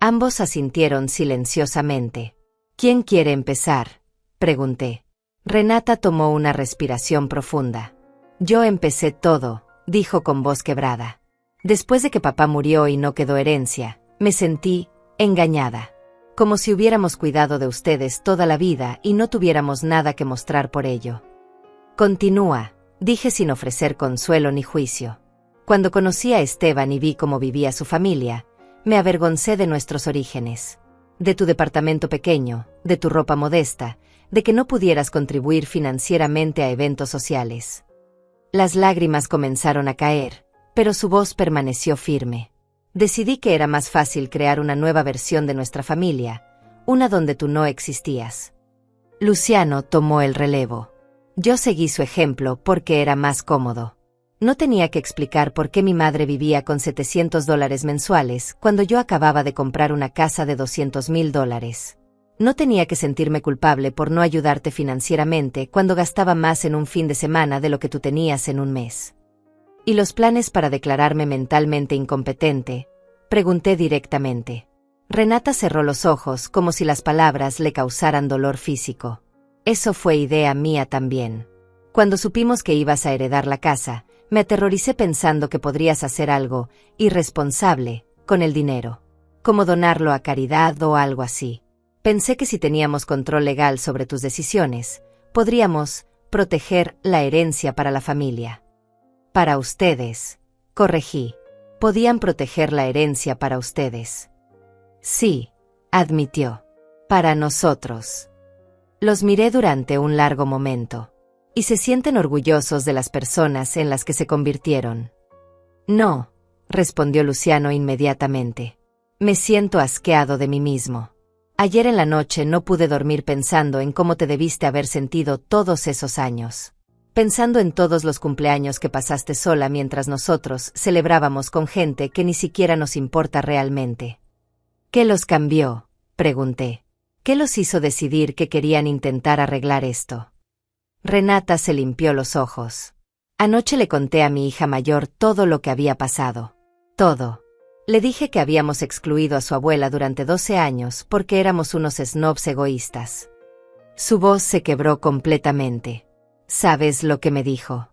Ambos asintieron silenciosamente. ¿Quién quiere empezar?, pregunté. Renata tomó una respiración profunda. Yo empecé todo, dijo con voz quebrada. Después de que papá murió y no quedó herencia, me sentí engañada. Como si hubiéramos cuidado de ustedes toda la vida y no tuviéramos nada que mostrar por ello. Continúa, dije sin ofrecer consuelo ni juicio. Cuando conocí a Esteban y vi cómo vivía su familia, me avergoncé de nuestros orígenes. De tu departamento pequeño, de tu ropa modesta, de que no pudieras contribuir financieramente a eventos sociales. Las lágrimas comenzaron a caer, pero su voz permaneció firme. Decidí que era más fácil crear una nueva versión de nuestra familia, una donde tú no existías. Luciano tomó el relevo. Yo seguí su ejemplo porque era más cómodo. No tenía que explicar por qué mi madre vivía con $700 mensuales cuando yo acababa de comprar una casa de $200,000. No tenía que sentirme culpable por no ayudarte financieramente cuando gastaba más en un fin de semana de lo que tú tenías en un mes. ¿Y los planes para declararme mentalmente incompetente?, pregunté directamente. Renata cerró los ojos como si las palabras le causaran dolor físico. Eso fue idea mía también. Cuando supimos que ibas a heredar la casa, me aterroricé pensando que podrías hacer algo irresponsable con el dinero, como donarlo a caridad o algo así. Pensé que si teníamos control legal sobre tus decisiones, podríamos proteger la herencia para la familia. Para ustedes, corregí. Podían proteger la herencia para ustedes. Sí, admitió. Para nosotros. Los miré durante un largo momento. ¿Y se sienten orgullosos de las personas en las que se convirtieron? No, respondió Luciano inmediatamente. Me siento asqueado de mí mismo. Ayer en la noche no pude dormir pensando en cómo te debiste haber sentido todos esos años. Pensando en todos los cumpleaños que pasaste sola mientras nosotros celebrábamos con gente que ni siquiera nos importa realmente. ¿Qué los cambió?, pregunté. ¿Qué los hizo decidir que querían intentar arreglar esto? Renata se limpió los ojos. Anoche le conté a mi hija mayor todo lo que había pasado. Todo. Le dije que habíamos excluido a su abuela durante 12 años porque éramos unos snobs egoístas. Su voz se quebró completamente. ¿Sabes lo que me dijo?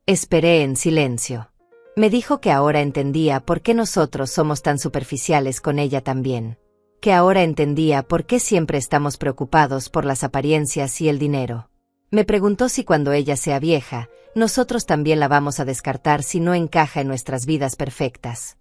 Esperé en silencio. Me dijo que ahora entendía por qué nosotros somos tan superficiales con ella también. Que ahora entendía por qué siempre estamos preocupados por las apariencias y el dinero. Me preguntó si cuando ella sea vieja, nosotros también la vamos a descartar si no encaja en nuestras vidas perfectas.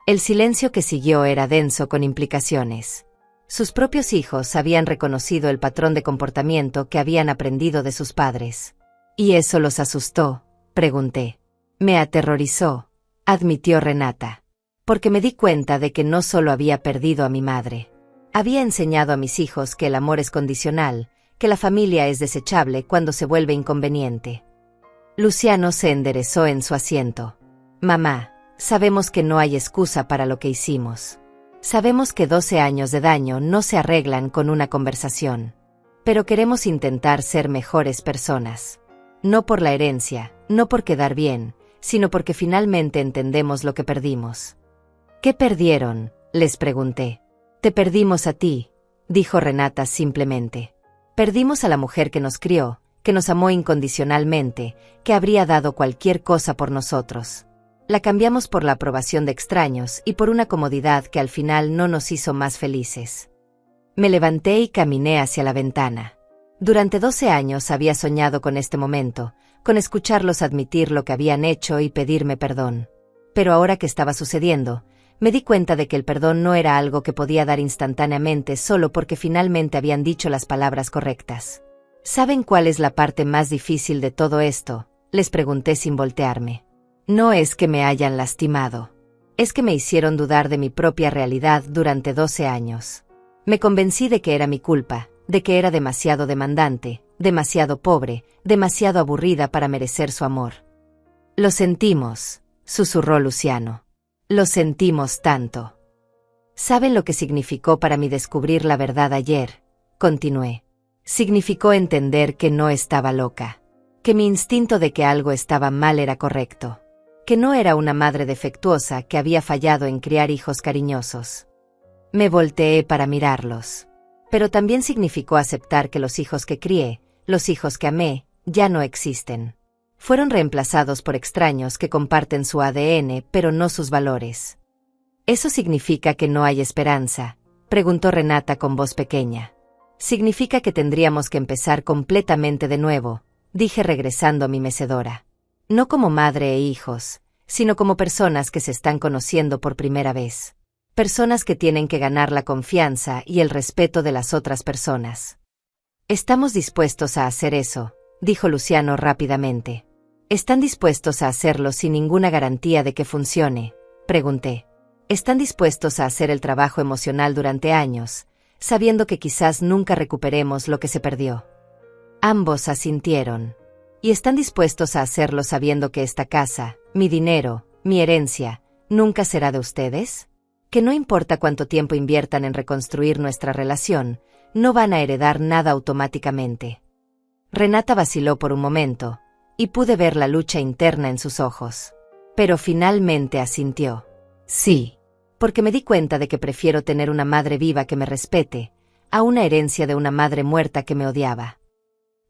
El silencio que siguió era denso con implicaciones. Sus propios hijos habían reconocido el patrón de comportamiento que habían aprendido de sus padres. ¿Y eso los asustó?, pregunté. Me aterrorizó, admitió Renata. Porque me di cuenta de que no solo había perdido a mi madre. Había enseñado a mis hijos que el amor es condicional, que la familia es desechable cuando se vuelve inconveniente. Luciano se enderezó en su asiento. Mamá, sabemos que no hay excusa para lo que hicimos. Sabemos que 12 años de daño no se arreglan con una conversación. Pero queremos intentar ser mejores personas. No por la herencia, no por quedar bien, sino porque finalmente entendemos lo que perdimos. ¿Qué perdieron?, les pregunté. Te perdimos a ti, dijo Renata simplemente. Perdimos a la mujer que nos crió, que nos amó incondicionalmente, que habría dado cualquier cosa por nosotros. La cambiamos por la aprobación de extraños y por una comodidad que al final no nos hizo más felices. Me levanté y caminé hacia la ventana. Durante 12 años había soñado con este momento, con escucharlos admitir lo que habían hecho y pedirme perdón. Pero ahora que estaba sucediendo, me di cuenta de que el perdón no era algo que podía dar instantáneamente solo porque finalmente habían dicho las palabras correctas. ¿Saben cuál es la parte más difícil de todo esto?, les pregunté sin voltearme. No es que me hayan lastimado. Es que me hicieron dudar de mi propia realidad durante 12 años. Me convencí de que era mi culpa, de que era demasiado demandante, demasiado pobre, demasiado aburrida para merecer su amor. Lo sentimos, susurró Luciano. Lo sentimos tanto. ¿Saben lo que significó para mí descubrir la verdad ayer?, continué. Significó entender que no estaba loca. Que mi instinto de que algo estaba mal era correcto. Que no era una madre defectuosa que había fallado en criar hijos cariñosos. Me volteé para mirarlos. Pero también significó aceptar que los hijos que crié, los hijos que amé, ya no existen. Fueron reemplazados por extraños que comparten su ADN pero no sus valores. ¿Eso significa que no hay esperanza?, preguntó Renata con voz pequeña. Significa que tendríamos que empezar completamente de nuevo, dije regresando a mi mecedora. No como madre e hijos, sino como personas que se están conociendo por primera vez. Personas que tienen que ganar la confianza y el respeto de las otras personas. Estamos dispuestos a hacer eso, dijo Luciano rápidamente. ¿Están dispuestos a hacerlo sin ninguna garantía de que funcione?, pregunté. ¿Están dispuestos a hacer el trabajo emocional durante años, sabiendo que quizás nunca recuperemos lo que se perdió? Ambos asintieron. ¿Y están dispuestos a hacerlo sabiendo que esta casa, mi dinero, mi herencia, nunca será de ustedes? Que no importa cuánto tiempo inviertan en reconstruir nuestra relación, no van a heredar nada automáticamente. Renata vaciló por un momento, y pude ver la lucha interna en sus ojos. Pero finalmente asintió. Sí, porque me di cuenta de que prefiero tener una madre viva que me respete, a una herencia de una madre muerta que me odiaba.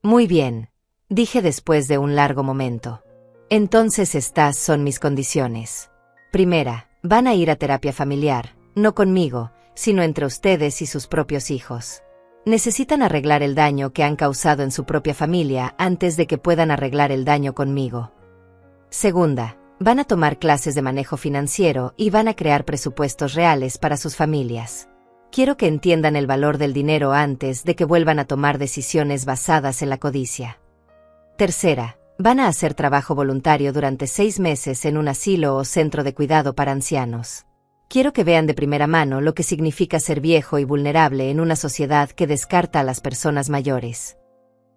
Muy bien, dije después de un largo momento. Entonces estas son mis condiciones. Primera, van a ir a terapia familiar, no conmigo, sino entre ustedes y sus propios hijos. Necesitan arreglar el daño que han causado en su propia familia antes de que puedan arreglar el daño conmigo. Segunda, van a tomar clases de manejo financiero y van a crear presupuestos reales para sus familias. Quiero que entiendan el valor del dinero antes de que vuelvan a tomar decisiones basadas en la codicia. Tercera, van a hacer trabajo voluntario durante 6 meses en un asilo o centro de cuidado para ancianos. Quiero que vean de primera mano lo que significa ser viejo y vulnerable en una sociedad que descarta a las personas mayores.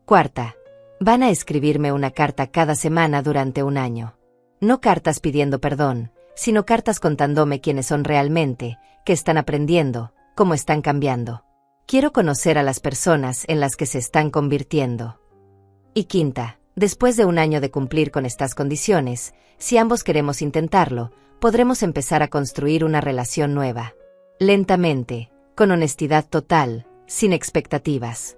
Cuarta, van a escribirme una carta cada semana durante un año. No cartas pidiendo perdón, sino cartas contándome quiénes son realmente, qué están aprendiendo, cómo están cambiando. Quiero conocer a las personas en las que se están convirtiendo. Y quinta, Después de un año de cumplir con estas condiciones, si ambos queremos intentarlo, podremos empezar a construir una relación nueva. Lentamente, con honestidad total, sin expectativas.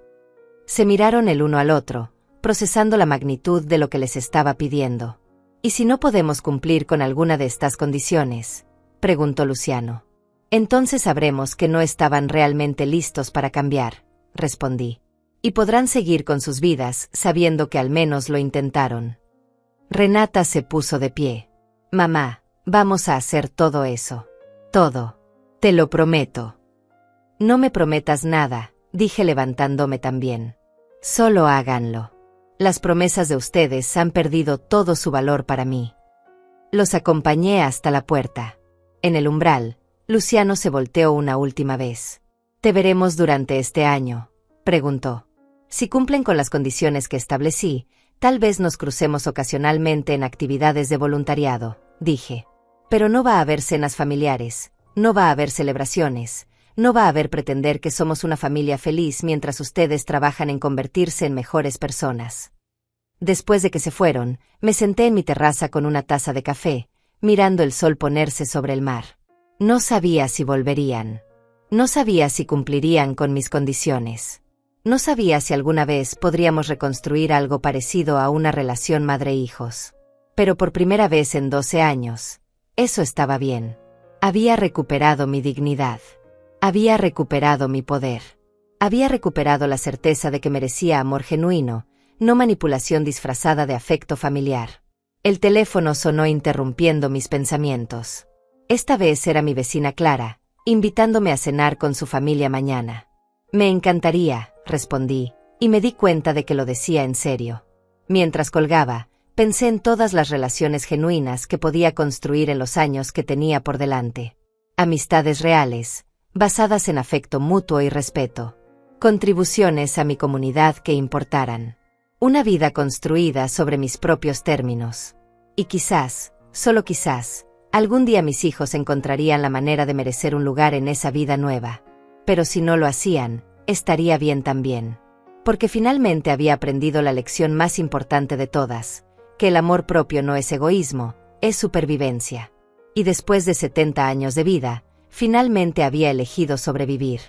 Se miraron el uno al otro, procesando la magnitud de lo que les estaba pidiendo. ¿Y si no podemos cumplir con alguna de estas condiciones?, preguntó Luciano. Entonces sabremos que no estaban realmente listos para cambiar, respondí. Y podrán seguir con sus vidas sabiendo que al menos lo intentaron. Renata se puso de pie. Mamá, vamos a hacer todo eso. Todo. Te lo prometo. No me prometas nada, dije levantándome también. Solo háganlo. Las promesas de ustedes han perdido todo su valor para mí. Los acompañé hasta la puerta. En el umbral, Luciano se volteó una última vez. ¿Te veremos durante este año?, preguntó. Si cumplen con las condiciones que establecí, tal vez nos crucemos ocasionalmente en actividades de voluntariado, dije. Pero no va a haber cenas familiares, no va a haber celebraciones, no va a haber pretender que somos una familia feliz mientras ustedes trabajan en convertirse en mejores personas. Después de que se fueron, me senté en mi terraza con una taza de café, mirando el sol ponerse sobre el mar. No sabía si volverían. No sabía si cumplirían con mis condiciones. No sabía si alguna vez podríamos reconstruir algo parecido a una relación madre-hijos. Pero por primera vez en 12 años, eso estaba bien. Había recuperado mi dignidad. Había recuperado mi poder. Había recuperado la certeza de que merecía amor genuino, no manipulación disfrazada de afecto familiar. El teléfono sonó interrumpiendo mis pensamientos. Esta vez era mi vecina Clara, invitándome a cenar con su familia mañana. Me encantaría, respondí, y me di cuenta de que lo decía en serio. Mientras colgaba, pensé en todas las relaciones genuinas que podía construir en los años que tenía por delante. Amistades reales, basadas en afecto mutuo y respeto. Contribuciones a mi comunidad que importaran. Una vida construida sobre mis propios términos. Y quizás, solo quizás, algún día mis hijos encontrarían la manera de merecer un lugar en esa vida nueva. Pero si no lo hacían, estaría bien también. Porque finalmente había aprendido la lección más importante de todas, que el amor propio no es egoísmo, es supervivencia. Y después de 70 años de vida, finalmente había elegido sobrevivir.